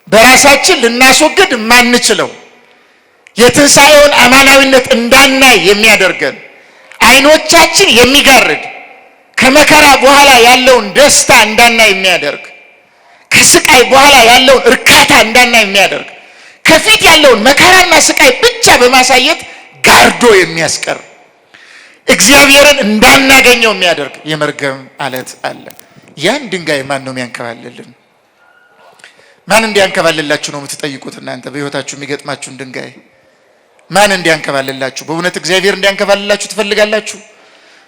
[SPEAKER 1] በራሳችን ልናስወግድ የማንችለው የትንሣኤውን አማናዊነት እንዳናይ የሚያደርገን አይኖቻችን የሚጋርድ ከመከራ በኋላ ያለውን ደስታ እንዳናይ የሚያደርግ ከስቃይ በኋላ ያለውን እርካታ እንዳናይ የሚያደርግ ከፊት ያለውን መከራና ስቃይ ብቻ በማሳየት ጋርዶ የሚያስቀር እግዚአብሔርን እንዳናገኘው የሚያደርግ የመርገም አለት አለ። ያን ድንጋይ ማን ነው የሚያንከባልልን? ማን እንዲያንከባልላችሁ ነው የምትጠይቁት? እናንተ በህይወታችሁ የሚገጥማችሁን ድንጋይ ማን እንዲያንከባልላችሁ? በእውነት እግዚአብሔር እንዲያንከባልላችሁ ትፈልጋላችሁ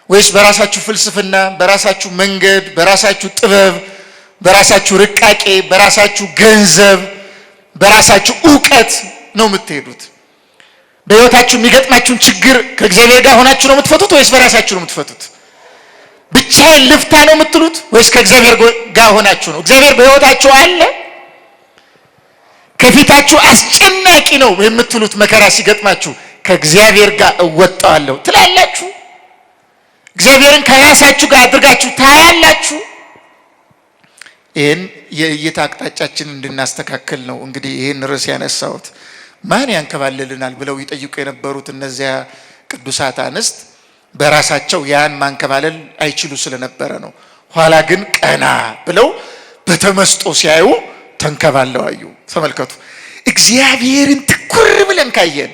[SPEAKER 1] ወይስ በራሳችሁ ፍልስፍና፣ በራሳችሁ መንገድ፣ በራሳችሁ ጥበብ፣ በራሳችሁ ርቃቄ፣ በራሳችሁ ገንዘብ፣ በራሳችሁ ዕውቀት ነው የምትሄዱት? በህይወታችሁ የሚገጥማችሁን ችግር ከእግዚአብሔር ጋር ሆናችሁ ነው የምትፈቱት ወይስ በራሳችሁ ነው የምትፈቱት? ብቻዬን ልፍታ ነው የምትሉት ወይስ ከእግዚአብሔር ጋር ሆናችሁ ነው? እግዚአብሔር በህይወታችሁ አለ? ከፊታችሁ አስጨናቂ ነው የምትሉት መከራ ሲገጥማችሁ ከእግዚአብሔር ጋር እወጣዋለሁ ትላላችሁ? እግዚአብሔርን ከራሳችሁ ጋር አድርጋችሁ ታያላችሁ? ይህን የእይታ አቅጣጫችንን እንድናስተካክል ነው እንግዲህ ይህን ርዕስ ያነሳሁት። ማን ያንከባልልናል ብለው ይጠይቁ የነበሩት እነዚያ ቅዱሳት አንስት በራሳቸው ያን ማንከባለል አይችሉ ስለነበረ ነው። ኋላ ግን ቀና ብለው በተመስጦ ሲያዩ ተንከባለው አዩ። ተመልከቱ፣ እግዚአብሔርን ትኩር ብለን ካየን፣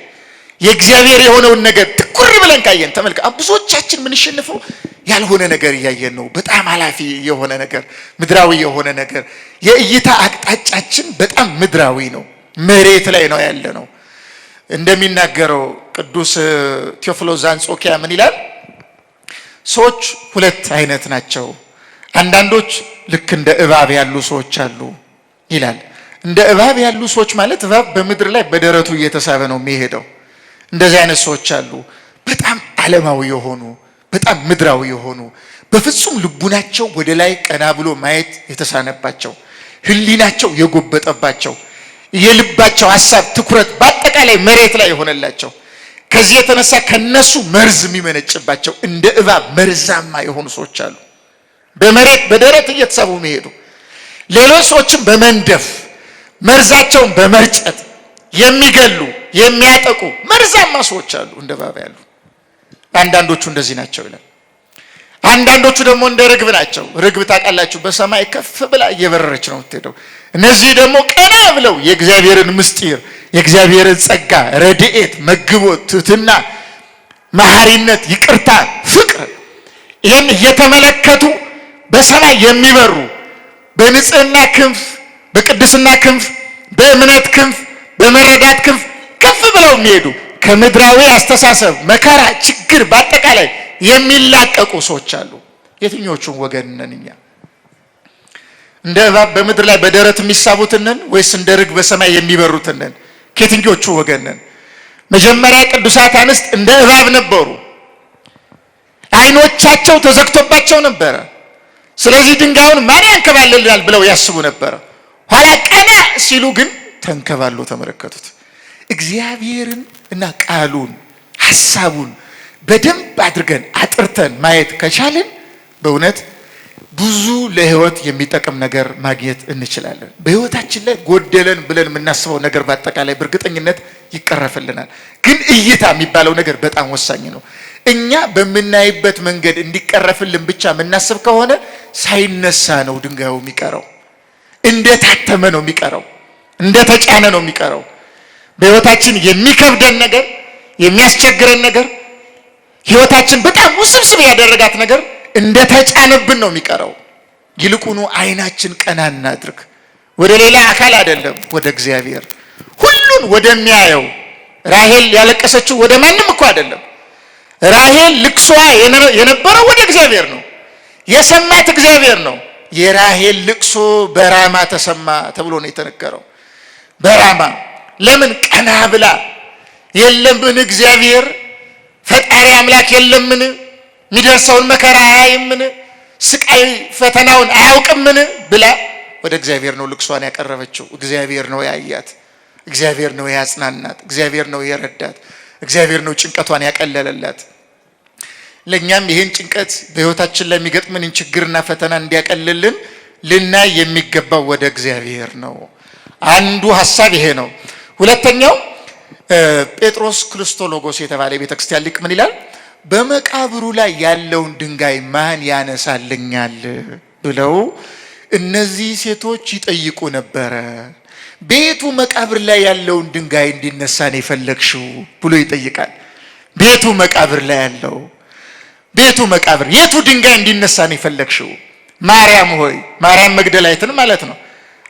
[SPEAKER 1] የእግዚአብሔር የሆነውን ነገር ትኩር ብለን ካየን፣ ተመልከቱ፣ ብዙዎቻችን የምንሸንፈው ያልሆነ ነገር እያየን ነው። በጣም ኃላፊ የሆነ ነገር፣ ምድራዊ የሆነ ነገር። የእይታ አቅጣጫችን በጣም ምድራዊ ነው፣ መሬት ላይ ነው ያለ ነው። እንደሚናገረው ቅዱስ ቴዎፍሎስ ዘአንጾኪያ ምን ይላል? ሰዎች ሁለት አይነት ናቸው። አንዳንዶች ልክ እንደ እባብ ያሉ ሰዎች አሉ ይላል። እንደ እባብ ያሉ ሰዎች ማለት እባብ በምድር ላይ በደረቱ እየተሳበ ነው የሚሄደው። እንደዚህ አይነት ሰዎች አሉ። በጣም ዓለማዊ የሆኑ፣ በጣም ምድራዊ የሆኑ፣ በፍጹም ልቡናቸው ወደ ላይ ቀና ብሎ ማየት የተሳነባቸው፣ ህሊናቸው የጎበጠባቸው፣ የልባቸው ሐሳብ ትኩረት በአጠቃላይ መሬት ላይ የሆነላቸው። ከዚህ የተነሳ ከነሱ መርዝ የሚመነጭባቸው እንደ እባብ መርዛማ የሆኑ ሰዎች አሉ። በመሬት በደረት እየተሳቡ የሚሄዱ ሌሎች ሰዎችን በመንደፍ መርዛቸውን በመርጨት የሚገሉ የሚያጠቁ መርዛማ ሰዎች አሉ፣ እንደ እባብ ያሉ። አንዳንዶቹ እንደዚህ ናቸው ይላል። አንዳንዶቹ ደግሞ እንደ ርግብ ናቸው። ርግብ ታውቃላችሁ፣ በሰማይ ከፍ ብላ እየበረረች ነው የምትሄደው። እነዚህ ደግሞ ቀና ብለው የእግዚአብሔርን ምስጢር፣ የእግዚአብሔርን ጸጋ፣ ረድኤት፣ መግቦት፣ ትህትና፣ መሐሪነት፣ ይቅርታ፣ ፍቅር ይህን እየተመለከቱ በሰማይ የሚበሩ በንጽህና ክንፍ፣ በቅድስና ክንፍ፣ በእምነት ክንፍ፣ በመረዳት ክንፍ ከፍ ብለው የሚሄዱ ከምድራዊ አስተሳሰብ፣ መከራ፣ ችግር በአጠቃላይ የሚላቀቁ ሰዎች አሉ። የትኞቹን ወገን ነን እኛ? እንደ እባብ በምድር ላይ በደረት የሚሳቡትን ነን ወይስ እንደ ርግብ በሰማይ የሚበሩትን ነን? ከየትኞቹ ወገን ነን? መጀመሪያ ቅዱሳት አንስት እንደ እባብ ነበሩ። አይኖቻቸው ተዘግቶባቸው ነበረ። ስለዚህ ድንጋዩን ማን ያንከባልልናል ብለው ያስቡ ነበረ። ኋላ ቀና ሲሉ ግን ተንከባሎ ተመለከቱት። እግዚአብሔርን እና ቃሉን ሐሳቡን በደንብ አድርገን አጥርተን ማየት ከቻልን በእውነት ብዙ ለህይወት የሚጠቅም ነገር ማግኘት እንችላለን። በህይወታችን ላይ ጎደለን ብለን የምናስበው ነገር በአጠቃላይ በእርግጠኝነት ይቀረፍልናል። ግን እይታ የሚባለው ነገር በጣም ወሳኝ ነው። እኛ በምናይበት መንገድ እንዲቀረፍልን ብቻ የምናስብ ከሆነ ሳይነሳ ነው ድንጋዩ የሚቀረው። እንደታተመ ነው የሚቀረው። እንደተጫነ ነው የሚቀረው። በህይወታችን የሚከብደን ነገር፣ የሚያስቸግረን ነገር፣ ህይወታችን በጣም ውስብስብ ያደረጋት ነገር እንደተጫነብን ነው የሚቀረው። ይልቁኑ አይናችን ቀና እናድርግ። ወደ ሌላ አካል አይደለም፣ ወደ እግዚአብሔር፣ ሁሉን ወደሚያየው። ራሔል ያለቀሰችው ወደ ማንም እኮ አይደለም። ራሔል ልቅሷ የነበረው ወደ እግዚአብሔር ነው። የሰማት እግዚአብሔር ነው። የራሔል ልቅሶ በራማ ተሰማ ተብሎ ነው የተነገረው። በራማ ለምን? ቀና ብላ የለምን እግዚአብሔር ፈጣሪ አምላክ የለምን? የሚደርሰውን መከራ አያይምን? ስቃይ ፈተናውን አያውቅምን? ብላ ወደ እግዚአብሔር ነው ልቅሷን ያቀረበችው። እግዚአብሔር ነው ያያት፣ እግዚአብሔር ነው ያጽናናት፣ እግዚአብሔር ነው የረዳት፣ እግዚአብሔር ነው ጭንቀቷን ያቀለለላት። ለእኛም ይህን ጭንቀት በህይወታችን ላይ የሚገጥመንን ችግርና ፈተና እንዲያቀልልን ልናይ የሚገባው ወደ እግዚአብሔር ነው። አንዱ ሐሳብ ይሄ ነው። ሁለተኛው ጴጥሮስ ክርስቶሎጎስ የተባለ የቤተክርስቲያን ሊቅ ምን ይላል? በመቃብሩ ላይ ያለውን ድንጋይ ማን ያነሳልኛል ብለው እነዚህ ሴቶች ይጠይቁ ነበረ። ቤቱ መቃብር ላይ ያለውን ድንጋይ እንዲነሳ ነው የፈለግሽው ብሎ ይጠይቃል። ቤቱ መቃብር ላይ ያለው ቤቱ መቃብር የቱ ድንጋይ እንዲነሳ ነው የፈለግሽው? ማርያም ሆይ፣ ማርያም መግደላዊትን ማለት ነው።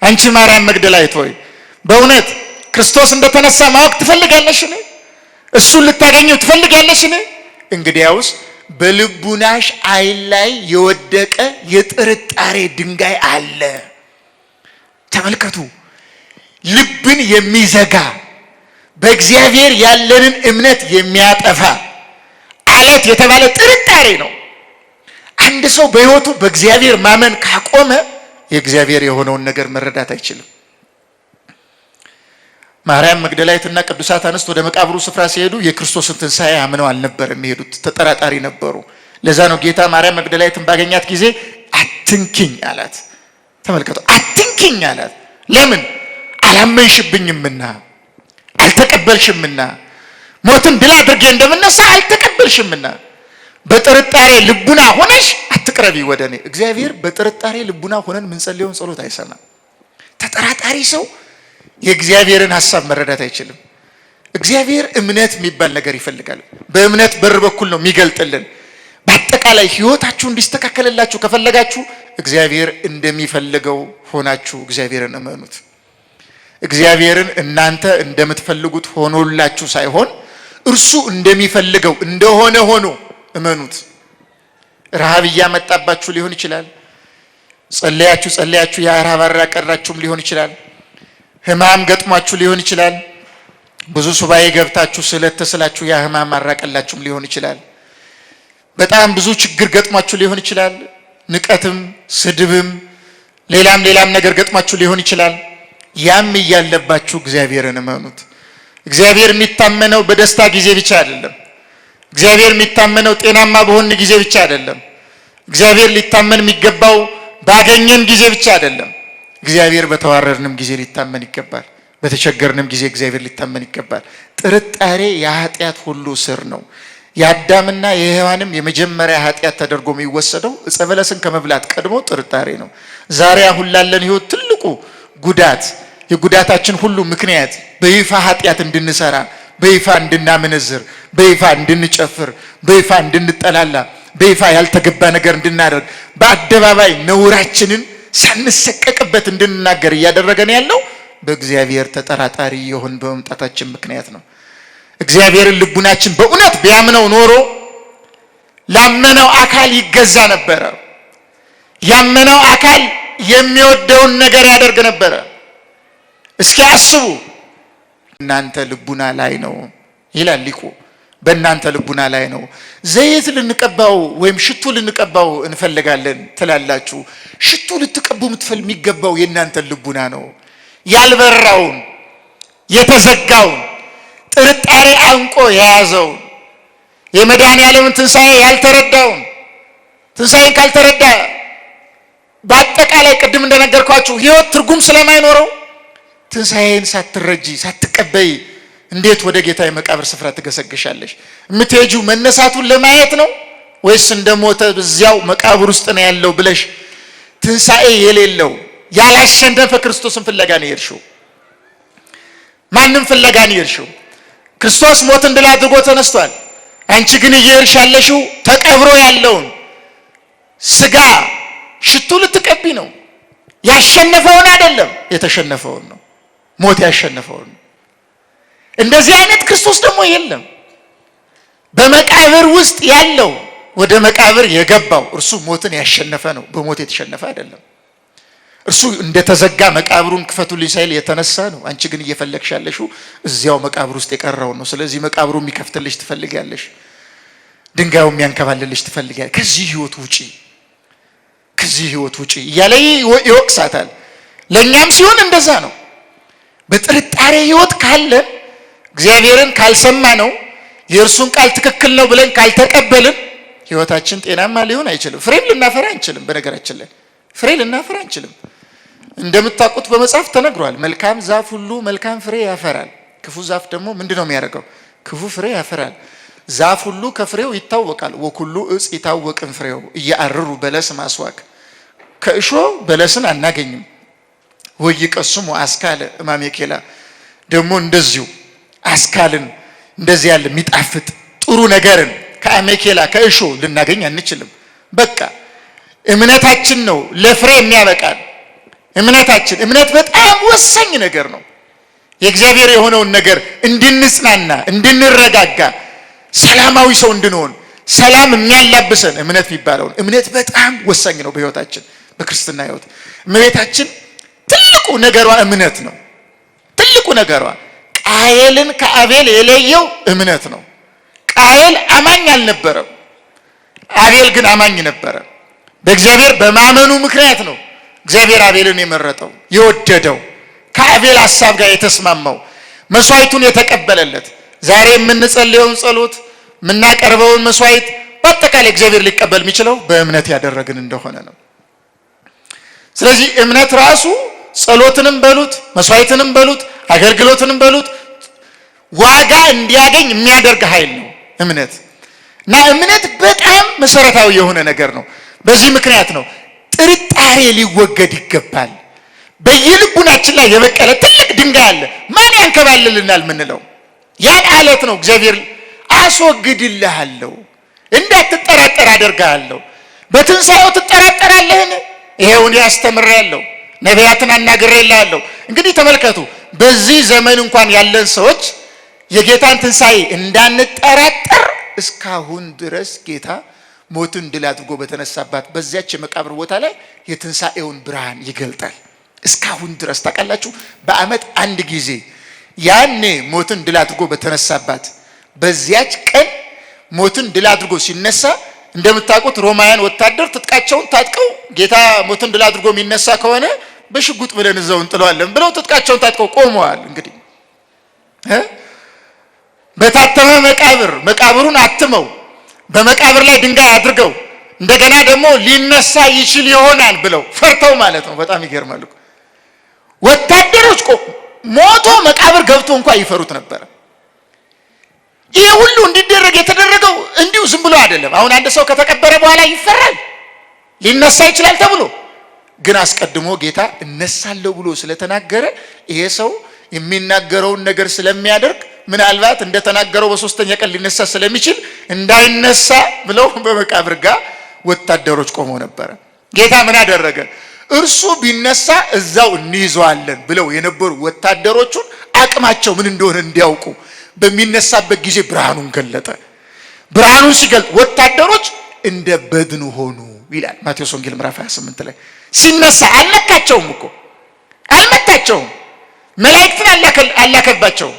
[SPEAKER 1] አንቺ ማርያም መግደላዊት ሆይ በእውነት ክርስቶስ እንደተነሳ ማወቅ ትፈልጋለሽን? እሱን ልታገኘው ትፈልጋለሽን? እንግዲያውስ በልቡናሽ አይን ላይ የወደቀ የጥርጣሬ ድንጋይ አለ። ተመልከቱ። ልብን የሚዘጋ በእግዚአብሔር ያለንን እምነት የሚያጠፋ አለት የተባለ ጥርጣሬ ነው። አንድ ሰው በሕይወቱ በእግዚአብሔር ማመን ካቆመ የእግዚአብሔር የሆነውን ነገር መረዳት አይችልም። ማርያም መግደላዊትና ቅዱሳት አንስት ወደ መቃብሩ ስፍራ ሲሄዱ የክርስቶስን ትንሣኤ አምነው አልነበረም የሚሄዱት፣ ተጠራጣሪ ነበሩ። ለዛ ነው ጌታ ማርያም መግደላዊትን ባገኛት ጊዜ አትንኪኝ አላት። ተመልከቱ፣ አትንኪኝ አላት። ለምን? አላመንሽብኝምና፣ አልተቀበልሽምና፣ ሞትን ድል አድርጌ እንደምነሳ አልተቀበልሽምና። በጥርጣሬ ልቡና ሆነሽ አትቅረቢ ወደ እኔ። እግዚአብሔር በጥርጣሬ ልቡና ሆነን ምንጸልየውን ጸሎት አይሰማም። ተጠራጣሪ ሰው የእግዚአብሔርን ሐሳብ መረዳት አይችልም። እግዚአብሔር እምነት የሚባል ነገር ይፈልጋል። በእምነት በር በኩል ነው የሚገልጥልን። በአጠቃላይ ህይወታችሁ እንዲስተካከልላችሁ ከፈለጋችሁ እግዚአብሔር እንደሚፈልገው ሆናችሁ እግዚአብሔርን እመኑት። እግዚአብሔርን እናንተ እንደምትፈልጉት ሆኖላችሁ ሳይሆን እርሱ እንደሚፈልገው እንደሆነ ሆኖ እመኑት። ረሃብ እያመጣባችሁ ሊሆን ይችላል። ጸለያችሁ ያ ረሃብ አራቀራችሁም ሊሆን ይችላል። ህማም ገጥሟችሁ ሊሆን ይችላል። ብዙ ሱባኤ ገብታችሁ ስለት ተስላችሁ ያ ህማም አራቀላችሁም ሊሆን ይችላል። በጣም ብዙ ችግር ገጥሟችሁ ሊሆን ይችላል። ንቀትም፣ ስድብም፣ ሌላም ነገር ገጥሟችሁ ሊሆን ይችላል። ያም እያለባችሁ እግዚአብሔርን እመኑት። እግዚአብሔር የሚታመነው በደስታ ጊዜ ብቻ አይደለም። እግዚአብሔር የሚታመነው ጤናማ በሆን ጊዜ ብቻ አይደለም። እግዚአብሔር ሊታመን የሚገባው ባገኘን ጊዜ ብቻ አይደለም። እግዚአብሔር በተዋረድንም ጊዜ ሊታመን ይገባል። በተቸገርንም ጊዜ እግዚአብሔር ሊታመን ይገባል። ጥርጣሬ የኃጢአት ሁሉ ስር ነው። የአዳምና የሔዋንም የመጀመሪያ ኃጢአት ተደርጎ የሚወሰደው ዕፀ በለስን ከመብላት ቀድሞ ጥርጣሬ ነው። ዛሬ አሁን ላለን ሕይወት ትልቁ ጉዳት የጉዳታችን ሁሉ ምክንያት በይፋ ኃጢአት እንድንሰራ፣ በይፋ እንድናመነዝር፣ በይፋ እንድንጨፍር፣ በይፋ እንድንጠላላ፣ በይፋ ያልተገባ ነገር እንድናደርግ፣ በአደባባይ ነውራችንን ሳንሰቀቅበት እንድንናገር እያደረገን ያለው በእግዚአብሔር ተጠራጣሪ የሆን በመምጣታችን ምክንያት ነው። እግዚአብሔርን ልቡናችን በእውነት ቢያምነው ኖሮ ላመነው አካል ይገዛ ነበረ። ያመነው አካል የሚወደውን ነገር ያደርግ ነበረ። እስኪ አስቡ። እናንተ ልቡና ላይ ነው ይላል ሊቁ። በእናንተ ልቡና ላይ ነው። ዘይት ልንቀባው ወይም ሽቱ ልንቀባው እንፈልጋለን ትላላችሁ። ሽቱ ልትቀቡ የሚገባው የእናንተ ልቡና ነው። ያልበራውን፣ የተዘጋውን፣ ጥርጣሬ አንቆ የያዘውን፣ የመድኃኔዓለምን ትንሣኤ ያልተረዳውን፣ ትንሣኤን ካልተረዳ በአጠቃላይ ቅድም እንደነገርኳችሁ ሕይወት ትርጉም ስለማይኖረው ትንሣኤን ሳትረጂ ሳትቀበይ እንዴት ወደ ጌታ የመቃብር ስፍራ ትገሰግሻለሽ? የምትሄጂው መነሳቱን ለማየት ነው ወይስ እንደሞተ በዚያው መቃብር ውስጥ ነው ያለው ብለሽ ትንሣኤ የሌለው ያላሸነፈ ክርስቶስን ፍለጋ ነው የሄድሽው? ማንም ፍለጋ ነው የሄድሽው? ክርስቶስ ሞትን ድል አድርጎ ተነስቷል። አንቺ ግን እየሄድሽ ያለሽው ተቀብሮ ያለውን ስጋ ሽቱ ልትቀቢ ነው። ያሸነፈውን አይደለም፣ የተሸነፈውን ነው። ሞት ያሸነፈውን ነው። እንደዚህ አይነት ክርስቶስ ደግሞ የለም። በመቃብር ውስጥ ያለው ወደ መቃብር የገባው እርሱ ሞትን ያሸነፈ ነው፣ በሞት የተሸነፈ አይደለም። እርሱ እንደተዘጋ መቃብሩን ክፈቱልኝ ሳይል የተነሳ ነው። አንቺ ግን እየፈለግሽ ያለሽው እዚያው መቃብር ውስጥ የቀረውን ነው። ስለዚህ መቃብሩ የሚከፍትልሽ ትፈልጊያለሽ፣ ድንጋዩ የሚያንከባልልሽ ትፈልጊያለሽ። ከዚህ ህይወት ውጪ፣ ከዚህ ህይወት ውጪ እያለ ይወቅሳታል። ለእኛም ሲሆን እንደዛ ነው። በጥርጣሬ ህይወት ካለን እግዚአብሔርን ካልሰማ ነው የእርሱን ቃል ትክክል ነው ብለን ካልተቀበልን ህይወታችን ጤናማ ሊሆን አይችልም። ፍሬም ልናፈራ አንችልም። በነገራችን ላይ ፍሬ ልናፈራ አንችልም። እንደምታውቁት በመጽሐፍ ተነግሯል። መልካም ዛፍ ሁሉ መልካም ፍሬ ያፈራል፣ ክፉ ዛፍ ደግሞ ምንድነው የሚያደርገው? ክፉ ፍሬ ያፈራል። ዛፍ ሁሉ ከፍሬው ይታወቃል። ወኩሉ እጽ ይታወቅን ፍሬው እያአርሩ በለስ ማስዋክ። ከእሾ በለስን አናገኝም። ወይቀስሙ አስካለ እማሜኬላ። ደግሞ እንደዚሁ አስካልን እንደዚህ ያለ የሚጣፍጥ ጥሩ ነገርን ከአሜኬላ ከእሾ ልናገኝ አንችልም። በቃ እምነታችን ነው ለፍሬ የሚያበቃል። እምነት በጣም ወሳኝ ነገር ነው። የእግዚአብሔር የሆነውን ነገር እንድንጽናና፣ እንድንረጋጋ፣ ሰላማዊ ሰው እንድንሆን፣ ሰላም የሚያላብሰን እምነት የሚባለውን እምነት በጣም ወሳኝ ነው በህይወታችን። በክርስትና ህይወት እመቤታችን ትልቁ ነገሯ እምነት ነው። ትልቁ ነገሯ ቃየልን ከአቤል የለየው እምነት ነው። ቃየል አማኝ አልነበረም፣ አቤል ግን አማኝ ነበረ። በእግዚአብሔር በማመኑ ምክንያት ነው እግዚአብሔር አቤልን የመረጠው የወደደው፣ ከአቤል ሐሳብ ጋር የተስማማው፣ መስዋዕቱን የተቀበለለት። ዛሬ የምንጸልየውን ጸሎት የምናቀርበውን መስዋዕት በአጠቃላይ እግዚአብሔር ሊቀበል የሚችለው በእምነት ያደረግን እንደሆነ ነው። ስለዚህ እምነት ራሱ ጸሎትንም በሉት መስዋዕትንም በሉት አገልግሎትንም በሉት ዋጋ እንዲያገኝ የሚያደርግ ኃይል ነው እምነት። እና እምነት በጣም መሰረታዊ የሆነ ነገር ነው። በዚህ ምክንያት ነው ጥርጣሬ ሊወገድ ይገባል። በየልቡናችን ላይ የበቀለ ትልቅ ድንጋይ አለ። ማን ያንከባልልናል ምንለው ያን አለት ነው። እግዚአብሔር አስወግድልሃለሁ፣ እንዳትጠራጠር አደርግሃለሁ። በትንሣኤው ትጠራጠራለህን? ይሄውን ያስተምራለሁ፣ ነቢያትን አናግሬልሃለሁ። እንግዲህ ተመልከቱ፣ በዚህ ዘመን እንኳን ያለን ሰዎች የጌታን ትንሣኤ እንዳንጠራጠር እስካሁን ድረስ ጌታ ሞትን ድል አድርጎ በተነሳባት በዚያች የመቃብር ቦታ ላይ የትንሣኤውን ብርሃን ይገልጣል። እስካሁን ድረስ ታውቃላችሁ፣ በዓመት አንድ ጊዜ ያኔ ሞትን ድል አድርጎ በተነሳባት በዚያች ቀን ሞትን ድል አድርጎ ሲነሳ እንደምታውቁት ሮማውያን ወታደር ትጥቃቸውን ታጥቀው ጌታ ሞትን ድል አድርጎ የሚነሳ ከሆነ በሽጉጥ ብለን እዛው እንጥለዋለን ብለው ትጥቃቸውን ታጥቀው ቆመዋል። እንግዲህ በታተመ መቃብሩን አትመው በመቃብር ላይ ድንጋይ አድርገው እንደገና ደግሞ ሊነሳ ይችል ይሆናል ብለው ፈርተው ማለት ነው። በጣም ይገርማል። ወታደሮች ሞቶ መቃብር ገብቶ እንኳን ይፈሩት ነበር። ይሄ ሁሉ እንዲደረግ የተደረገው እንዲሁ ዝም ብሎ አይደለም። አሁን አንድ ሰው ከተቀበረ በኋላ ይፈራል ሊነሳ ይችላል ተብሎ፣ ግን አስቀድሞ ጌታ እነሳለሁ ብሎ ስለተናገረ ይሄ ሰው የሚናገረውን ነገር ስለሚያደርግ ምናልባት እንደተናገረው በሶስተኛ ቀን ሊነሳ ስለሚችል እንዳይነሳ ብለው በመቃብር ጋር ወታደሮች ቆመው ነበር። ጌታ ምን አደረገ? እርሱ ቢነሳ እዛው እንይዘዋለን ብለው የነበሩ ወታደሮቹን አቅማቸው ምን እንደሆነ እንዲያውቁ በሚነሳበት ጊዜ ብርሃኑን ገለጠ። ብርሃኑን ሲገልጥ ወታደሮች እንደ በድን ሆኑ ይላል ማቴዎስ ወንጌል ምዕራፍ 28 ላይ። ሲነሳ አልነካቸውም እኮ አልመታቸውም፣ መላእክትን አላከባቸውም፣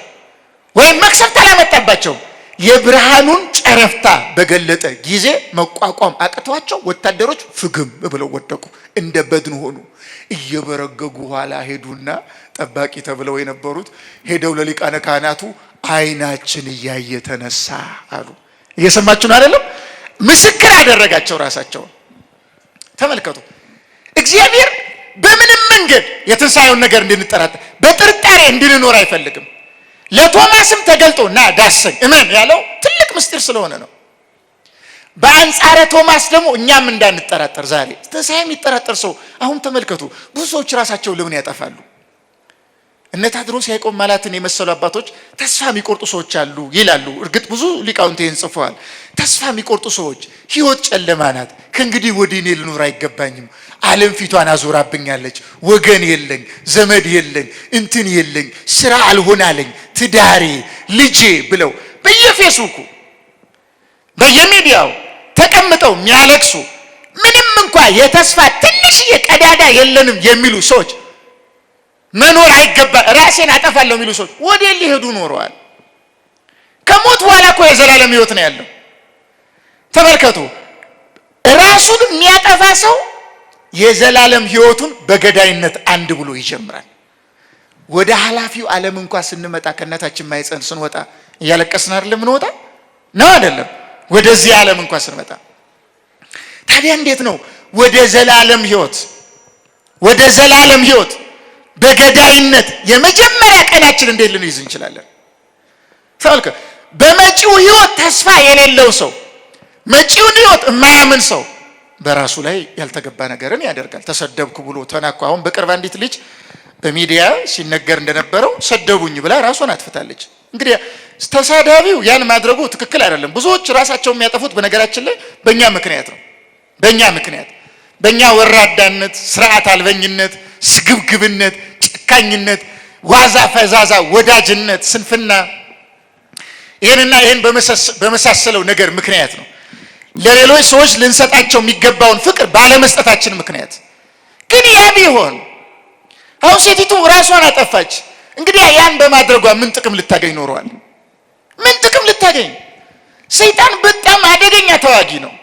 [SPEAKER 1] ወይም መቅሰፍት አላመጣባቸውም። የብርሃኑን ጨረፍታ በገለጠ ጊዜ መቋቋም አቅቷቸው ወታደሮች ፍግም ብለው ወደቁ፣ እንደ በድን ሆኑ። እየበረገጉ ኋላ ሄዱና ጠባቂ ተብለው የነበሩት ሄደው ለሊቃነ ካህናቱ ዓይናችን እያየ ተነሳ አሉ። እየሰማችሁ ነው አይደለም? ምስክር አደረጋቸው ራሳቸውን። ተመልከቱ፣ እግዚአብሔር በምንም መንገድ የትንሣኤውን ነገር እንድንጠራጠር በጥርጣሬ እንድንኖር አይፈልግም። ለቶማስም ተገልጦ ና ዳሰኝ እመን ያለው ትልቅ ምስጢር ስለሆነ ነው። በአንጻረ ቶማስ ደግሞ እኛም እንዳንጠራጠር ዛሬ ትንሣኤ የሚጠራጠር ሰው አሁን ተመልከቱ፣ ብዙ ሰዎች ራሳቸውን ለምን ያጠፋሉ? እነ ታድሮስ ያዕቆብ ማላትን የመሰሉ አባቶች ተስፋ የሚቆርጡ ሰዎች አሉ ይላሉ። እርግጥ ብዙ ሊቃውንት ይህን ጽፈዋል። ተስፋ የሚቆርጡ ሰዎች ሕይወት ጨለማ ናት፣ ከእንግዲህ ወዲህ እኔ ልኖር አይገባኝም፣ ዓለም ፊቷን አዞራብኛለች፣ ወገን የለኝ፣ ዘመድ የለኝ፣ እንትን የለኝ፣ ስራ አልሆናለኝ፣ ትዳሬ፣ ልጄ ብለው በየፌስቡኩ በየሚዲያው ተቀምጠው የሚያለቅሱ ምንም እንኳ የተስፋ ትንሽዬ ቀዳዳ የለንም የሚሉ ሰዎች መኖር አይገባ ራሴን አጠፋለሁ የሚሉ ሰዎች ወደ ሊሄዱ ኖረዋል። ከሞት በኋላ እኮ የዘላለም ሕይወት ነው ያለው። ተመልከቱ፣ ራሱን የሚያጠፋ ሰው የዘላለም ሕይወቱን በገዳይነት አንድ ብሎ ይጀምራል። ወደ ኃላፊው ዓለም እንኳን ስንመጣ ከእናታችን ማኅፀን ስንወጣ እያለቀስን አይደለም እንወጣ ነው አይደለም? ወደዚህ ዓለም እንኳን ስንመጣ ታዲያ እንዴት ነው ወደ ዘላለም ሕይወት በገዳይነት የመጀመሪያ ቀናችን እንዴት ልንይዝ እንችላለን? ተመልከቱ፣ በመጪው ሕይወት ተስፋ የሌለው ሰው፣ መጪውን ሕይወት የማያምን ሰው በራሱ ላይ ያልተገባ ነገርን ያደርጋል። ተሰደብኩ ብሎ ተናኩ። አሁን በቅርብ አንዲት ልጅ በሚዲያ ሲነገር እንደነበረው ሰደቡኝ ብላ ራሷን አጥፍታለች። እንግዲህ ተሳዳቢው ያን ማድረጉ ትክክል አይደለም። ብዙዎች ራሳቸው የሚያጠፉት በነገራችን ላይ በእኛ ምክንያት ነው። በእኛ ወራዳነት፣ ስርዓት አልበኝነት፣ ስግብግብነት፣ ጭካኝነት፣ ዋዛ ፈዛዛ ወዳጅነት፣ ስንፍና ይህንና ይህን በመሳሰለው ነገር ምክንያት ነው። ለሌሎች ሰዎች ልንሰጣቸው የሚገባውን ፍቅር ባለመስጠታችን ምክንያት። ግን ያ ቢሆን አሁን ሴቲቱ ራሷን አጠፋች። እንግዲህ ያን በማድረጓ ምን ጥቅም ልታገኝ ኖረዋል? ምን ጥቅም ልታገኝ? ሰይጣን በጣም አደገኛ ተዋጊ ነው።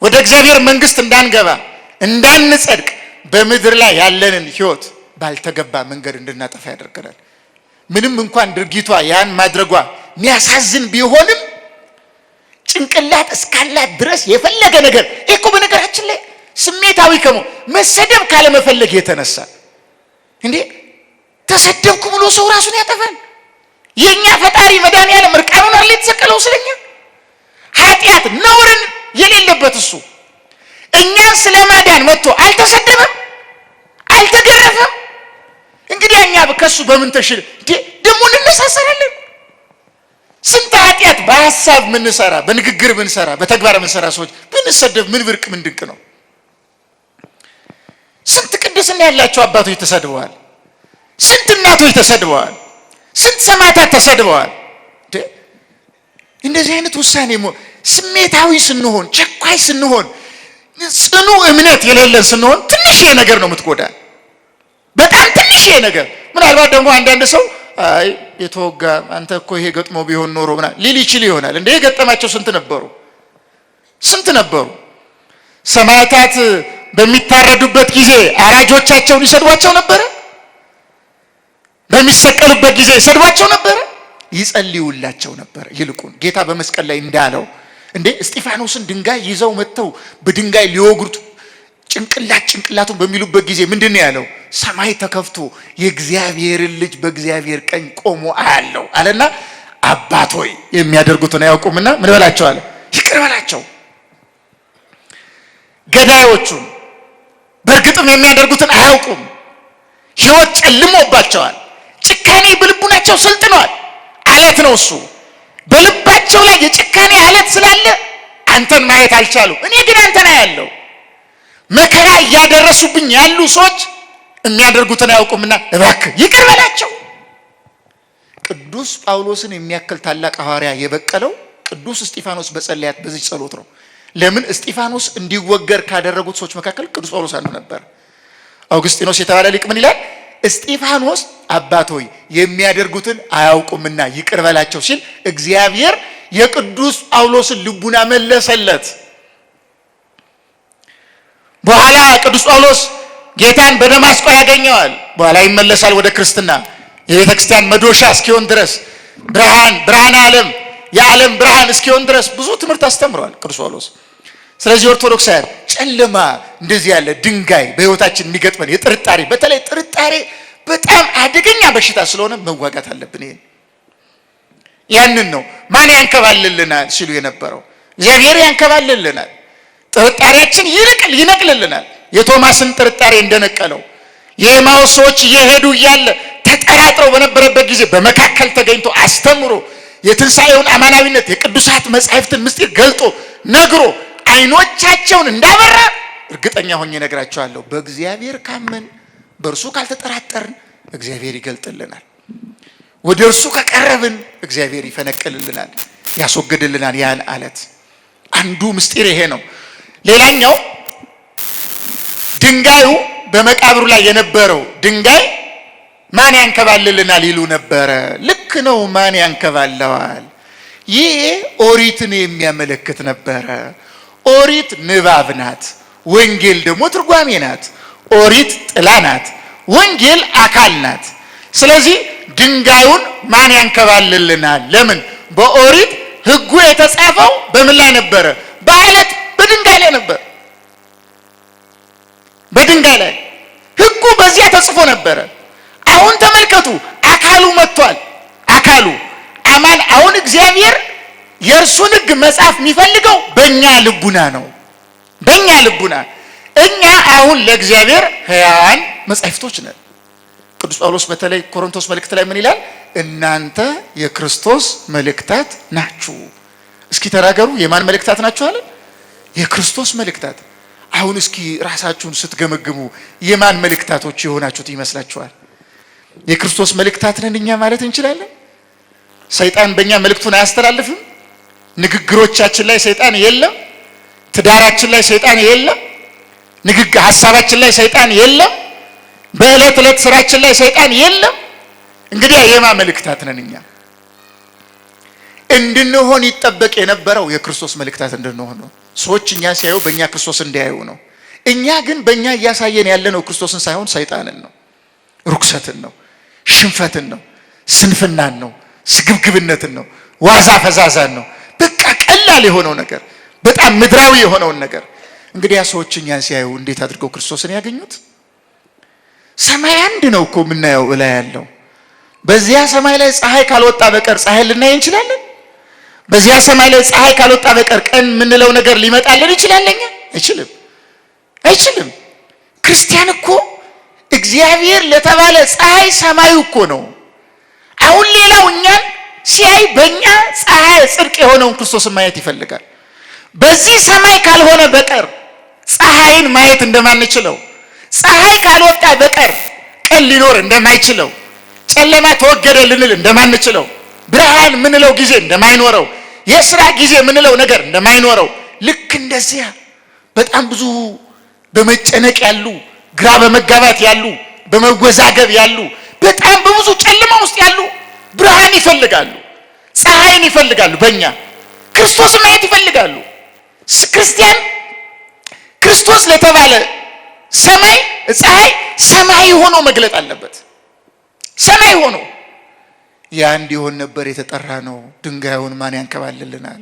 [SPEAKER 1] ወደ እግዚአብሔር መንግስት እንዳንገባ እንዳንጸድቅ በምድር ላይ ያለንን ሕይወት ባልተገባ መንገድ እንድናጠፋ ያደርገናል። ምንም እንኳን ድርጊቷ ያን ማድረጓ የሚያሳዝን ቢሆንም ጭንቅላት እስካላት ድረስ የፈለገ ነገር እኮ በነገራችን ላይ ስሜታዊ መሰደብ ካለመፈለግ የተነሳ እንዴ ተሰደብኩ ብሎ ሰው ራሱን ያጠፋል። የኛ ፈጣሪ መድኃኒዓለም እርቃኑን አይደል የተሰቀለው ስለኛ? ኃጢአት ነውርን የሌለበት እሱ እኛን ስለማዳን መጥቶ አልተሰደበም፣ አልተገረፈም። እንግዲህ እኛ ከሱ በምን ተሽል ደግሞ እንነሳሰራለን? ስንት ኃጢአት በሐሳብ ምንሰራ፣ በንግግር ምንሰራ፣ በተግባር ምንሰራ ሰዎች ብንሰደብ ምን ብርቅ ምን ድንቅ ነው? ስንት ቅድስና ያላቸው አባቶች ተሰድበዋል። ስንት እናቶች ተሰድበዋል። ስንት ሰማዕታት ተሰድበዋል። እንደዚህ አይነት ውሳኔ ስሜታዊ ስንሆን፣ ጨኳይ ስንሆን፣ ጽኑ እምነት የሌለን ስንሆን ትንሽዬ ነገር ነው የምትጎዳ። በጣም ትንሽዬ ነገር። ምናልባት ደግሞ አንዳንድ ሰው አይ የተወጋ አንተ እኮ ይሄ ገጥሞ ቢሆን ኖሮ ምናምን ሊል ይችል ይሆናል። እንደ የገጠማቸው ስንት ነበሩ። ሰማዕታት በሚታረዱበት ጊዜ አራጆቻቸውን ይሰድቧቸው ነበረ። በሚሰቀሉበት ጊዜ ይሰድቧቸው ነበረ። ይጸልዩላቸው ነበር። ይልቁን ጌታ በመስቀል ላይ እንዳለው እንዴ እስጢፋኖስን ድንጋይ ይዘው መጥተው በድንጋይ ሊወግሩት ጭንቅላቱን በሚሉበት ጊዜ ምንድነው ያለው? ሰማይ ተከፍቶ የእግዚአብሔርን ልጅ በእግዚአብሔር ቀኝ ቆሞ አያለው አለና አባት ሆይ የሚያደርጉትን አያውቁምና ምን በላቸው አለ፣ ይቅር በላቸው። ገዳዮቹን በእርግጥም የሚያደርጉትን አያውቁም። ሕይወት ጨልሞባቸዋል። ጭካኔ በልቡናቸው ሰልጥኗል። አለት ነው እሱ። በልባቸው ላይ የጭካኔ አለት ስላለ አንተን ማየት አልቻሉም። እኔ ግን አንተን አያለሁ። መከራ እያደረሱብኝ ያሉ ሰዎች የሚያደርጉትን አያውቁምና እባክህ ይቅር በላቸው። ቅዱስ ጳውሎስን የሚያክል ታላቅ ሐዋርያ የበቀለው ቅዱስ እስጢፋኖስ በጸለያት በዚህ ጸሎት ነው። ለምን? እስጢፋኖስ እንዲወገር ካደረጉት ሰዎች መካከል ቅዱስ ጳውሎስ አንዱ ነበር። አውግስጢኖስ የተባለ ሊቅ ምን ይላል? እስጢፋኖስ አባት ሆይ የሚያደርጉትን አያውቁምና ይቅር በላቸው ሲል እግዚአብሔር የቅዱስ ጳውሎስን ልቡና መለሰለት። በኋላ ቅዱስ ጳውሎስ ጌታን በደማስቆ ያገኘዋል። በኋላ ይመለሳል ወደ ክርስትና የቤተ ክርስቲያን መዶሻ እስኪሆን ድረስ ብርሃን ዓለም የዓለም ብርሃን እስኪሆን ድረስ ብዙ ትምህርት አስተምሯል ቅዱስ ጳውሎስ። ስለዚህ ኦርቶዶክሳውያን ጨለማ እንደዚህ ያለ ድንጋይ በሕይወታችን የሚገጥመን የጥርጣሬ በተለይ ጥርጣሬ በጣም አደገኛ በሽታ ስለሆነ መዋጋት አለብን። ያንን ነው ማን ያንከባልልናል ሲሉ የነበረው። እግዚአብሔር ያንከባልልናል። ጥርጣሬያችን ይነቅልልናል። የቶማስን ጥርጣሬ እንደነቀለው የኤማሁስ ሰዎች እየሄዱ እያለ ተጠራጥረው በነበረበት ጊዜ በመካከል ተገኝቶ አስተምሮ የትንሣኤውን አማናዊነት የቅዱሳት መጻሕፍትን ምስጢር ገልጦ ነግሮ አይኖቻቸውን እንዳበራ እርግጠኛ ሆኜ ነግራቸዋለሁ። በእግዚአብሔር ካመን በእርሱ ካልተጠራጠርን እግዚአብሔር ይገልጥልናል። ወደ እርሱ ከቀረብን እግዚአብሔር ይፈነቅልልናል፣ ያስወግድልናል ያን አለት። አንዱ ምስጢር ይሄ ነው። ሌላኛው ድንጋዩ በመቃብሩ ላይ የነበረው ድንጋይ ማን ያንከባልልናል ይሉ ነበረ። ልክ ነው፣ ማን ያንከባለዋል? ይሄ ኦሪትን የሚያመለክት ነበረ። ኦሪት ንባብ ናት፣ ወንጌል ደግሞ ትርጓሜ ናት። ኦሪት ጥላ ናት፣ ወንጌል አካል ናት። ስለዚህ ድንጋዩን ማን ያንከባልልናል? ለምን? በኦሪት ሕጉ የተጻፈው በምን ላይ ነበረ? በአለት በድንጋይ ላይ ነበር። በድንጋይ ላይ ሕጉ በዚያ ተጽፎ ነበረ። አሁን ተመልከቱ፣ አካሉ መጥቷል። አካሉ አማን። አሁን እግዚአብሔር የእርሱን ሕግ መጻፍ የሚፈልገው በእኛ ልቡና ነው። በእኛ ልቡና እኛ አሁን ለእግዚአብሔር ሕያዋን መጻሕፍቶች ነን። ቅዱስ ጳውሎስ በተለይ ቆሮንቶስ መልእክት ላይ ምን ይላል? እናንተ የክርስቶስ መልእክታት ናችሁ። እስኪ ተናገሩ፣ የማን መልእክታት ናችሁ አለ? የክርስቶስ መልእክታት። አሁን እስኪ ራሳችሁን ስትገመግሙ የማን መልእክታቶች የሆናችሁት ይመስላችኋል? የክርስቶስ መልእክታት ነን እኛ ማለት እንችላለን? ሰይጣን በእኛ መልእክቱን አያስተላልፍም? ንግግሮቻችን ላይ ሰይጣን የለም? ትዳራችን ላይ ሰይጣን የለም? ሀሳባችን ላይ ሰይጣን የለም? በዕለት ዕለት ስራችን ላይ ሰይጣን የለም? እንግዲህ የማ መልእክታት ነን እኛ? እንድንሆን ይጠበቅ የነበረው የክርስቶስ መልእክታት እንድንሆን ነው። ሰዎች እኛ ሲያዩ በእኛ ክርስቶስ እንዲያዩ ነው። እኛ ግን በእኛ እያሳየን ያለነው ክርስቶስን ሳይሆን ሰይጣንን ነው፣ ርኩሰትን ነው፣ ሽንፈትን ነው፣ ስንፍናን ነው፣ ስግብግብነትን ነው፣ ዋዛ ፈዛዛን ነው። በቃ ቀላል የሆነው ነገር፣ በጣም ምድራዊ የሆነውን ነገር። እንግዲህ ሰዎች እኛን ሲያዩ እንዴት አድርገው ክርስቶስን ያገኙት? ሰማይ አንድ ነው እኮ የምናየው እላይ ያለው። በዚያ ሰማይ ላይ ፀሐይ ካልወጣ በቀር ፀሐይ ልናይ እንችላለን? በዚያ ሰማይ ላይ ፀሐይ ካልወጣ በቀር ቀን የምንለው ነገር ሊመጣልን ይችላልኛ? አይችልም። ክርስቲያን እኮ እግዚአብሔር ለተባለ ፀሐይ ሰማዩ እኮ ነው። አሁን ሌላው እኛን ሲያይ በእኛ ፀሐይ ጽድቅ የሆነውን ክርስቶስን ማየት ይፈልጋል። በዚህ ሰማይ ካልሆነ በቀር ፀሐይን ማየት እንደማንችለው፣ ፀሐይ ካልወጣ በቀር ቀን ሊኖር እንደማይችለው፣ ጨለማ ተወገደ ልንል እንደማንችለው፣ ብርሃን ምንለው ጊዜ እንደማይኖረው፣ የሥራ ጊዜ ምንለው ነገር እንደማይኖረው፣ ልክ እንደዚያ በጣም ብዙ በመጨነቅ ያሉ፣ ግራ በመጋባት ያሉ፣ በመወዛገብ ያሉ፣ በጣም በብዙ ጨለማ ውስጥ ያሉ ብርሃን ይፈልጋሉ፣ ፀሐይን ይፈልጋሉ። በእኛ ክርስቶስን ማየት ይፈልጋሉ። ክርስቲያን ክርስቶስ ለተባለ ሰማይ ፀሐይ ሰማይ ሆኖ መግለጥ አለበት። ሰማይ ሆኖ ያ እንዲሆን ነበር የተጠራ ነው። ድንጋዩን ማን ያንከባልልናል?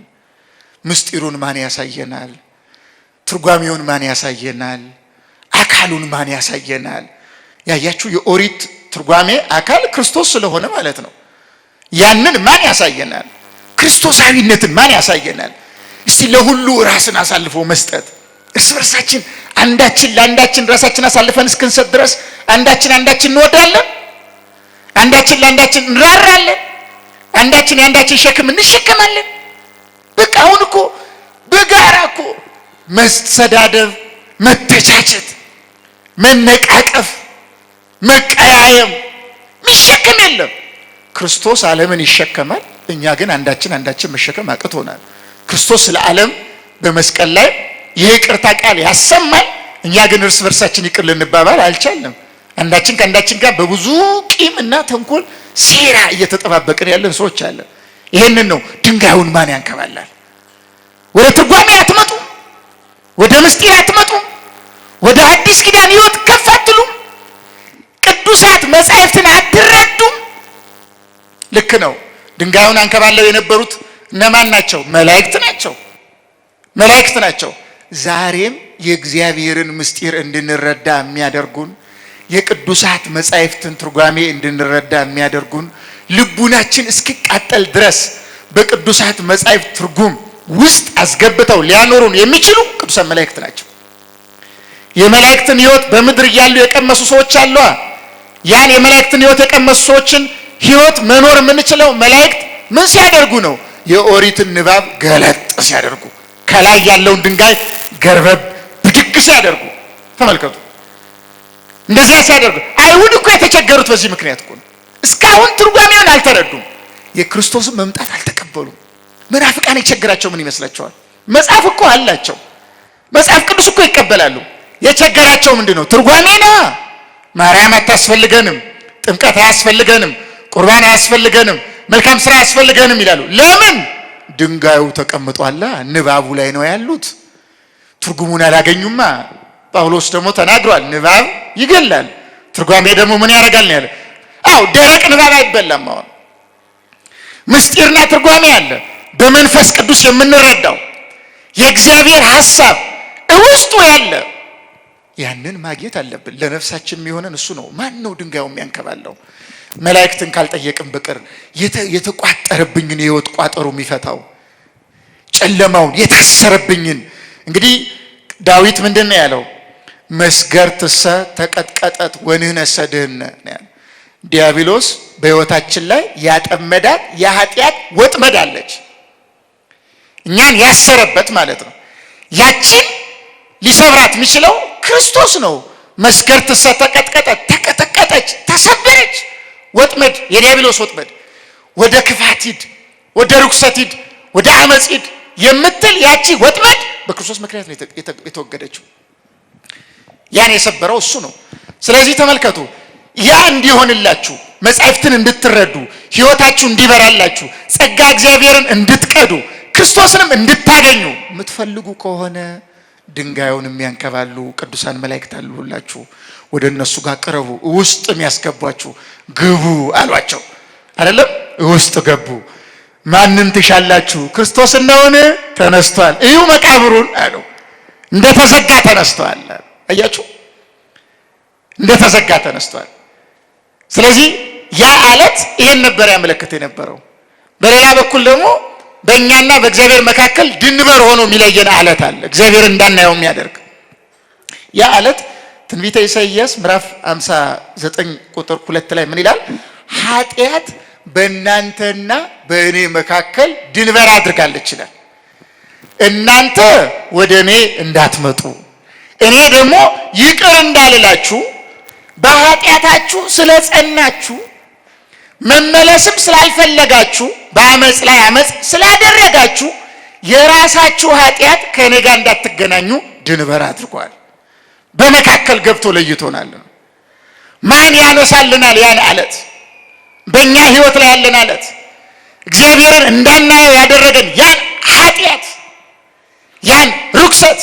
[SPEAKER 1] ምስጢሩን ማን ያሳየናል? ትርጓሜውን ማን ያሳየናል? አካሉን ማን ያሳየናል? ያያችሁ የኦሪት ትርጓሜ አካል ክርስቶስ ስለሆነ ማለት ነው። ያንን ማን ያሳየናል? ክርስቶሳዊነትን ማን ያሳየናል? እስቲ ለሁሉ ራስን አሳልፎ መስጠት፣ እርስ በርሳችን አንዳችን ለአንዳችን ራሳችን አሳልፈን እስክንሰጥ ድረስ አንዳችን እንወዳለን፣ አንዳችን ለአንዳችን እንራራለን፣ አንዳችን የአንዳችን ሸክም እንሸከማለን። በቃ አሁን እኮ በጋራ እኮ መሰዳደብ፣ መተቻቸት፣ መነቃቀፍ፣ መቀያየም የሚሸከም የለም። ክርስቶስ ዓለምን ይሸከማል። እኛ ግን አንዳችን መሸከም አቅቶናል። ክርስቶስ ለዓለም በመስቀል ላይ የይቅርታ ቃል ያሰማል። እኛ ግን እርስ በርሳችን ይቅር ልንባባል አልቻለም። አንዳችን ከአንዳችን ጋር በብዙ ቂምና ተንኮል ሴራ እየተጠባበቅን ያለን ሰዎች አለን። ይሄንን ነው ድንጋዩን ማን ያንከባላል? ወደ ትርጓሜ አትመጡም፣ ወደ ምስጢር አትመጡም፣ ወደ አዲስ ኪዳን ሕይወት ከፍ አትሉም፣ ቅዱሳት መጻሕፍትን አትረዱም። ልክ ነው። ድንጋዩን አንከባለው የነበሩት እነማን ናቸው? መላእክት ናቸው። ዛሬም የእግዚአብሔርን ምስጢር እንድንረዳ የሚያደርጉን፣ የቅዱሳት መጻሕፍትን ትርጓሜ እንድንረዳ የሚያደርጉን፣ ልቡናችን እስኪቃጠል ድረስ በቅዱሳት መጻሕፍት ትርጉም ውስጥ አስገብተው ሊያኖሩን የሚችሉ ቅዱሳት መላእክት ናቸው። የመላእክትን ሕይወት በምድር እያሉ የቀመሱ ሰዎች አሉ። ያን የመላእክትን ሕይወት የቀመሱ ሰዎችን ሕይወት መኖር የምንችለው መላእክት ምን ሲያደርጉ ነው? የኦሪትን ንባብ ገለጥ ሲያደርጉ፣ ከላይ ያለውን ድንጋይ ገርበብ ብድግ ሲያደርጉ ተመልከቱ። እንደዚያ ሲያደርጉ አይሁድ እኮ የተቸገሩት በዚህ ምክንያት እኮ ነው። እስካሁን ትርጓሜውን አልተረዱም። የክርስቶስን መምጣት አልተቀበሉም። መናፍቃን የቸገራቸው ምን ይመስላችኋል? መጽሐፍ እኮ አላቸው። መጽሐፍ ቅዱስ እኮ ይቀበላሉ። የቸገራቸው ምንድን ነው? ትርጓሜ ነው። ማርያም አታስፈልገንም፣ ጥምቀት አያስፈልገንም፣ ቁርባን አያስፈልገንም፣ መልካም ስራ አያስፈልገንም ይላሉ። ለምን? ድንጋዩ ተቀምጧላ፣ ንባቡ ላይ ነው ያሉት። ትርጉሙን አላገኙማ። ጳውሎስ ደግሞ ተናግሯል፣ ንባብ ይገላል፣ ትርጓሜ ደግሞ ምን ያደርጋል ነው ያለ። አዎ ደረቅ ንባብ አይበላም። አሁን ምስጢርና ትርጓሜ አለ፣ በመንፈስ ቅዱስ የምንረዳው የእግዚአብሔር ሐሳብ ውስጡ ያለ፣ ያንን ማግኘት አለብን። ለነፍሳችን የሚሆነን እሱ ነው። ማን ነው ድንጋዩ የሚያንከባለው? መላእክትን ካልጠየቅን በቀር የተቋጠረብኝን የህይወት ቋጠሮ የሚፈታው ጨለማውን የታሰረብኝን። እንግዲህ ዳዊት ምንድን ነው ያለው? መስገርትሰ ተቀጥቀጠት ወንህነሰ ድህነ። ዲያብሎስ በህይወታችን ላይ ያጠመዳት የኃጢአት ወጥመድ አለች፣ እኛን ያሰረበት ማለት ነው። ያችን ሊሰብራት የሚችለው ክርስቶስ ነው። መስገርትሰ ተቀጥቀጠት፣ ተቀጠቀጠች፣ ተሰበረች። ወጥመድ፣ የዲያብሎስ ወጥመድ፣ ወደ ክፋት ሂድ፣ ወደ ርኩሰት ሂድ፣ ወደ አመጽ ሂድ የምትል ያቺ ወጥመድ በክርስቶስ ምክንያት ነው የተወገደችው። ያን የሰበረው እሱ ነው። ስለዚህ ተመልከቱ፣ ያ እንዲሆንላችሁ፣ መጻሕፍትን እንድትረዱ፣ ህይወታችሁ እንዲበራላችሁ፣ ጸጋ እግዚአብሔርን እንድትቀዱ፣ ክርስቶስንም እንድታገኙ የምትፈልጉ ከሆነ ድንጋዩን የሚያንከባሉ ቅዱሳን መላእክት አሉላችሁ። ወደ እነሱ ጋር ቅረቡ፣ ውስጥ የሚያስገቧችሁ ግቡ አሏቸው። አይደለም? ውስጥ ገቡ። ማንን ትሻላችሁ? ክርስቶስን ነውን? ተነስቷል፣ እዩ መቃብሩን አሉ። እንደተዘጋ ተነስቷል። አያችሁ፣ እንደተዘጋ ተነስቷል። ስለዚህ ያ አለት ይሄን ነበር ያመለክት የነበረው። በሌላ በኩል ደግሞ በእኛና በእግዚአብሔር መካከል ድንበር ሆኖ የሚለየን አለት አለ፣ እግዚአብሔር እንዳናየው የሚያደርግ ያ አለት። ትንቢተ ኢሳይያስ ምዕራፍ 59 ቁጥር 2 ላይ ምን ይላል? ኃጢአት በእናንተና በእኔ መካከል ድንበር አድርጋለች ይላል። እናንተ ወደ እኔ እንዳትመጡ፣ እኔ ደግሞ ይቅር እንዳልላችሁ፣ በኃጢአታችሁ ስለጸናችሁ፣ መመለስም ስላልፈለጋችሁ፣ በአመፅ ላይ አመፅ ስላደረጋችሁ፣ የራሳችሁ ኃጢአት ከእኔ ጋር እንዳትገናኙ ድንበር አድርጓል። በመካከል ገብቶ ለይቶናል። ማን ያነሳልናል? ያን አለት፣ በእኛ ህይወት ላይ ያለን አለት፣ እግዚአብሔርን እንዳናየው ያደረገን ያን ኃጢአት፣ ያን ርኩሰት፣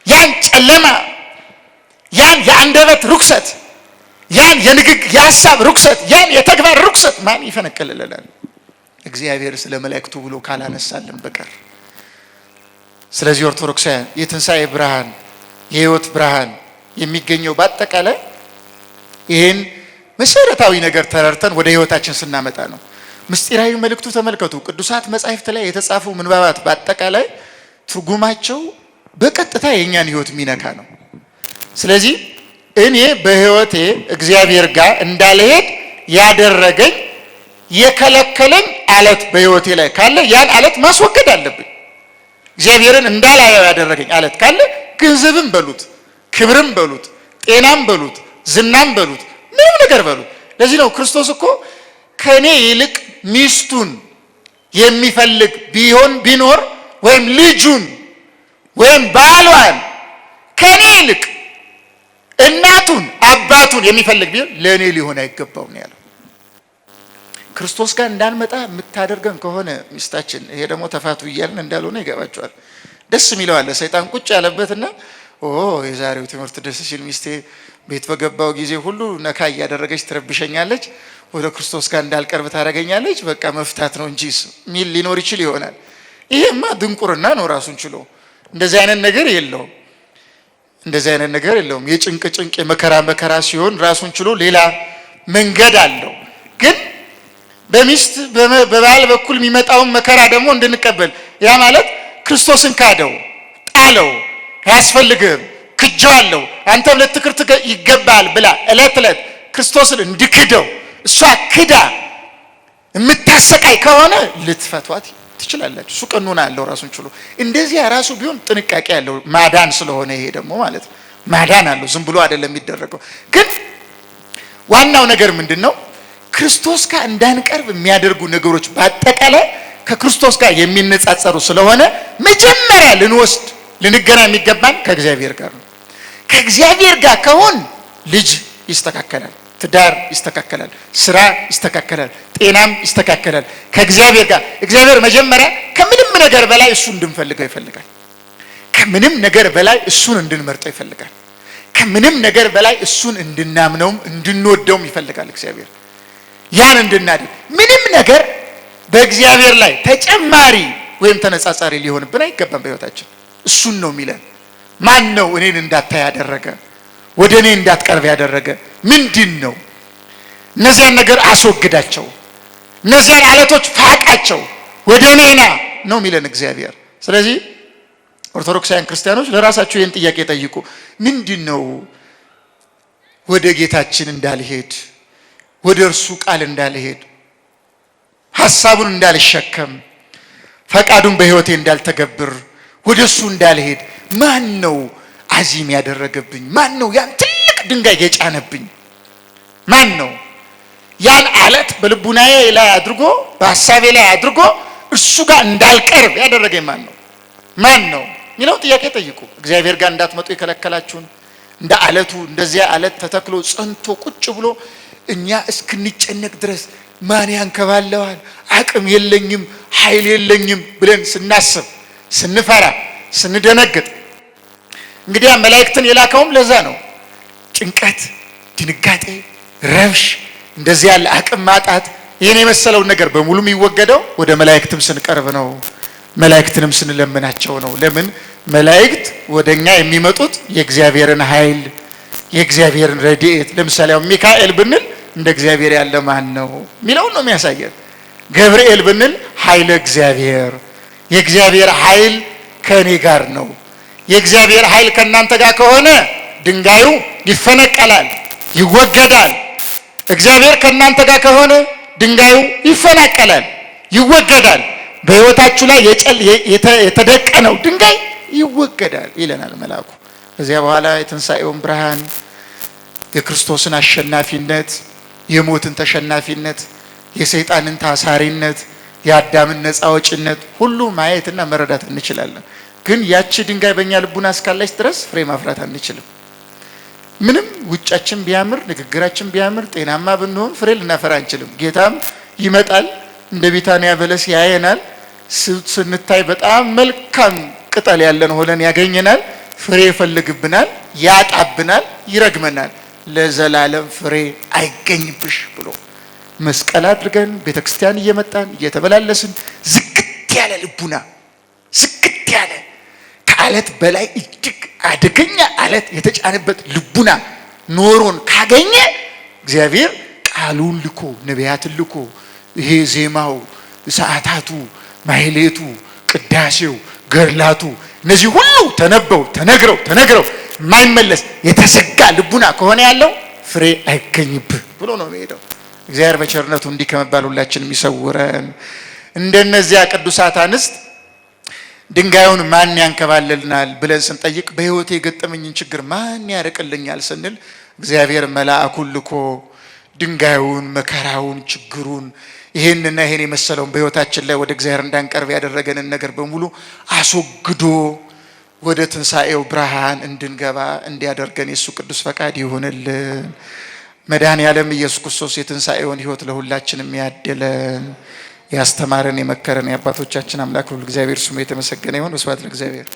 [SPEAKER 1] ያን ጨለማ፣ ያን የአንደበት ርኩሰት፣ ያን የሐሳብ ርኩሰት፣ ያን የተግባር ርኩሰት ማን ይፈነቅልልናል? እግዚአብሔር ስለ መላእክቱ ብሎ ካላነሳልን በቀር። ስለዚህ ኦርቶዶክሳውያን የትንሣኤ ብርሃን፣ የሕይወት ብርሃን የሚገኘው በአጠቃላይ ይህን መሰረታዊ ነገር ተረድተን ወደ ሕይወታችን ስናመጣ ነው። ምስጢራዊ መልእክቱ ተመልከቱ። ቅዱሳት መጻሕፍት ላይ የተጻፉ ምንባባት በአጠቃላይ ትርጉማቸው በቀጥታ የእኛን ሕይወት የሚነካ ነው። ስለዚህ እኔ በሕይወቴ እግዚአብሔር ጋር እንዳልሄድ ያደረገኝ የከለከለኝ አለት በሕይወቴ ላይ ካለ ያን አለት ማስወገድ አለብኝ። እግዚአብሔርን እንዳላየው ያደረገኝ አለት ካለ ገንዘብም በሉት፣ ክብርም በሉት፣ ጤናም በሉት፣ ዝናም በሉት፣ ምንም ነገር በሉት። ለዚህ ነው ክርስቶስ እኮ ከኔ ይልቅ ሚስቱን የሚፈልግ ቢኖር ወይም ልጁን ወይም ባሏን ከኔ ይልቅ እናቱን አባቱን የሚፈልግ ቢሆን ለእኔ ሊሆን አይገባው ነው ያለው። ክርስቶስ ጋር እንዳንመጣ የምታደርገን ከሆነ ሚስታችን፣ ይሄ ደግሞ ተፋቱ እያልን እንዳልሆነ ይገባቸዋል። ደስ የሚለው አለ ሰይጣን ቁጭ ያለበትና የዛሬው ትምህርት ደስ ሲል ሚስቴ ቤት በገባው ጊዜ ሁሉ ነካ እያደረገች ትረብሸኛለች፣ ወደ ክርስቶስ ጋር እንዳልቀርብ ታደርገኛለች፣ በቃ መፍታት ነው እንጂ ሚል ሊኖር ይችል ይሆናል። ይሄማ ድንቁርና ነው ራሱን ችሎ። እንደዚህ አይነት ነገር የለውም። እንደዚህ አይነት ነገር የለውም። የጭንቅ የመከራ ሲሆን ራሱን ችሎ ሌላ መንገድ አለው። ግን በሚስት በባል በኩል የሚመጣውን መከራ ደግሞ እንድንቀበል፣ ያ ማለት ክርስቶስን ካደው፣ ጣለው፣ አያስፈልግህም፣ ክጄዋለሁ፣ አንተም ልትክር ይገባል ብላ እለት እለት ክርስቶስን እንድክደው እሷ ክዳ የምታሰቃይ ከሆነ ልትፈቷት ትችላላችሁ። እሱ ቀኑና አለው ራሱን ችሎ። እንደዚህ ራሱ ቢሆን ጥንቃቄ ያለው ማዳን ስለሆነ ይሄ ደግሞ ማለት ነው ማዳን አለው፣ ዝም ብሎ አይደለም የሚደረገው። ግን ዋናው ነገር ምንድን ነው? ክርስቶስ ጋር እንዳንቀርብ የሚያደርጉ ነገሮች በአጠቃላይ ከክርስቶስ ጋር የሚነጻጸሩ ስለሆነ መጀመሪያ ልንገናኝ የሚገባን ከእግዚአብሔር ጋር ነው። ከእግዚአብሔር ጋር ከሆን ልጅ ይስተካከላል፣ ትዳር ይስተካከላል፣ ስራ ይስተካከላል፣ ጤናም ይስተካከላል። ከእግዚአብሔር ጋር እግዚአብሔር መጀመሪያ ከምንም ነገር በላይ እሱ እንድንፈልገው ይፈልጋል። ከምንም ነገር በላይ እሱን እንድንመርጠው ይፈልጋል። ከምንም ነገር በላይ እሱን እንድናምነውም እንድንወደውም ይፈልጋል እግዚአብሔር። ያን እንድናደርግ ምንም ነገር በእግዚአብሔር ላይ ተጨማሪ ወይም ተነጻጻሪ ሊሆንብን አይገባም በሕይወታችን። እሱን ነው የሚለን። ማን ነው እኔን እንዳታይ ያደረገ? ወደ እኔ እንዳትቀርብ ያደረገ ምንድን ነው? እነዚያን ነገር አስወግዳቸው፣ እነዚያን አለቶች ፋቃቸው፣ ወደ እኔ ና ነው የሚለን እግዚአብሔር። ስለዚህ ኦርቶዶክሳውያን ክርስቲያኖች ለራሳቸው ይህን ጥያቄ ጠይቁ። ምንድን ነው ወደ ጌታችን እንዳልሄድ፣ ወደ እርሱ ቃል እንዳልሄድ፣ ሐሳቡን እንዳልሸከም፣ ፈቃዱን በሕይወቴ እንዳልተገብር፣ ወደ እሱ እንዳልሄድ ማን ነው አዚም ያደረገብኝ? ማን ነው ያን ትልቅ ድንጋይ የጫነብኝ? ማን ነው ያን አለት በልቡናዬ ላይ አድርጎ በሐሳቤ ላይ አድርጎ እሱ ጋር እንዳልቀርብ ያደረገኝ ማን ነው? ማን ነው የሚለው ጥያቄ ጠይቁ። እግዚአብሔር ጋር እንዳትመጡ የከለከላችሁን እንደ አለቱ እንደዚያ አለት ተተክሎ ጸንቶ ቁጭ ብሎ እኛ እስክንጨነቅ ድረስ ማን ያንከባለዋል? አቅም የለኝም ኃይል የለኝም ብለን ስናስብ፣ ስንፈራ፣ ስንደነግጥ እንግዲህ መላእክትን የላከውም ለዛ ነው። ጭንቀት፣ ድንጋጤ፣ ረብሽ፣ እንደዚህ ያለ አቅም ማጣት፣ ይህን የመሰለውን ነገር በሙሉ የሚወገደው ወደ መላእክትም ስንቀርብ ነው። መላእክትንም ስንለምናቸው ነው። ለምን? መላእክት ወደኛ የሚመጡት የእግዚአብሔርን ኃይል፣ የእግዚአብሔርን ረድኤት። ለምሳሌ ሚካኤል ብንል እንደ እግዚአብሔር ያለ ማን ነው የሚለውን ነው የሚያሳየን። ገብርኤል ብንል ኃይለ እግዚአብሔር፣ የእግዚአብሔር ኃይል ከእኔ ጋር ነው። የእግዚአብሔር ኃይል ከእናንተ ጋር ከሆነ ድንጋዩ ይፈነቀላል፣ ይወገዳል። እግዚአብሔር ከእናንተ ጋር ከሆነ ድንጋዩ ይፈናቀላል፣ ይወገዳል። በሕይወታችሁ ላይ የተደቀነው ድንጋይ ይወገዳል ይለናል መልአኩ። ከዚያ በኋላ የትንሣኤውን ብርሃን፣ የክርስቶስን አሸናፊነት፣ የሞትን ተሸናፊነት፣ የሰይጣንን ታሳሪነት፣ የአዳምን ነፃ ወጪነት ሁሉ ማየትና መረዳት እንችላለን። ግን ያቺ ድንጋይ በእኛ ልቡና እስካለች ድረስ ፍሬ ማፍራት አንችልም። ምንም ውጫችን ቢያምር፣ ንግግራችን ቢያምር፣ ጤናማ ብንሆን ፍሬ ልናፈራ አንችልም። ጌታም ይመጣል፣ እንደ ቢታንያ በለስ ያየናል። ስንታይ በጣም መልካም ቅጠል ያለን ሆነን ያገኘናል። ፍሬ ይፈልግብናል፣ ያጣብናል፣ ይረግመናል። ለዘላለም ፍሬ አይገኝብሽ ብሎ መስቀል አድርገን ቤተክርስቲያን እየመጣን እየተመላለስን ዝግት ያለ ልቡና ዝግት ያለ ከአለት በላይ እጅግ አደገኛ አለት የተጫነበት ልቡና ኖሮን ካገኘ እግዚአብሔር ቃሉን ልኮ ነቢያትን ልኮ ይሄ ዜማው፣ ሰዓታቱ፣ ማህሌቱ፣ ቅዳሴው፣ ገድላቱ እነዚህ ሁሉ ተነበው ተነግረው የማይመለስ የተዘጋ ልቡና ከሆነ ያለው ፍሬ አይገኝብህ ብሎ ነው የሚሄደው። እግዚአብሔር በቸርነቱ እንዲህ ከመባል ሁላችንም ይሰውረን። እንደነዚያ ቅዱሳት አንስት ድንጋዩን ማን ያንከባልልናል ብለን ስንጠይቅ በህይወቴ የገጠመኝን ችግር ማን ያርቅልኛል ስንል እግዚአብሔር መልአኩን ልኮ ድንጋዩን፣ መከራውን፣ ችግሩን ይሄን የመሰለውን በህይወታችን ላይ ወደ እግዚአብሔር እንዳንቀርብ ያደረገንን ነገር በሙሉ አስወግዶ ወደ ትንሣኤው ብርሃን እንድንገባ እንዲያደርገን የሱ ቅዱስ ፈቃድ ይሁንልን። መድኃኔዓለም ኢየሱስ ክርስቶስ የትንሣኤውን ህይወት ለሁላችንም ያድለን። ያስተማረን የመከረን የአባቶቻችን አምላክ ሁሉ እግዚአብሔር ስሙ የተመሰገነ ይሁን። ወስብሐት ለእግዚአብሔር።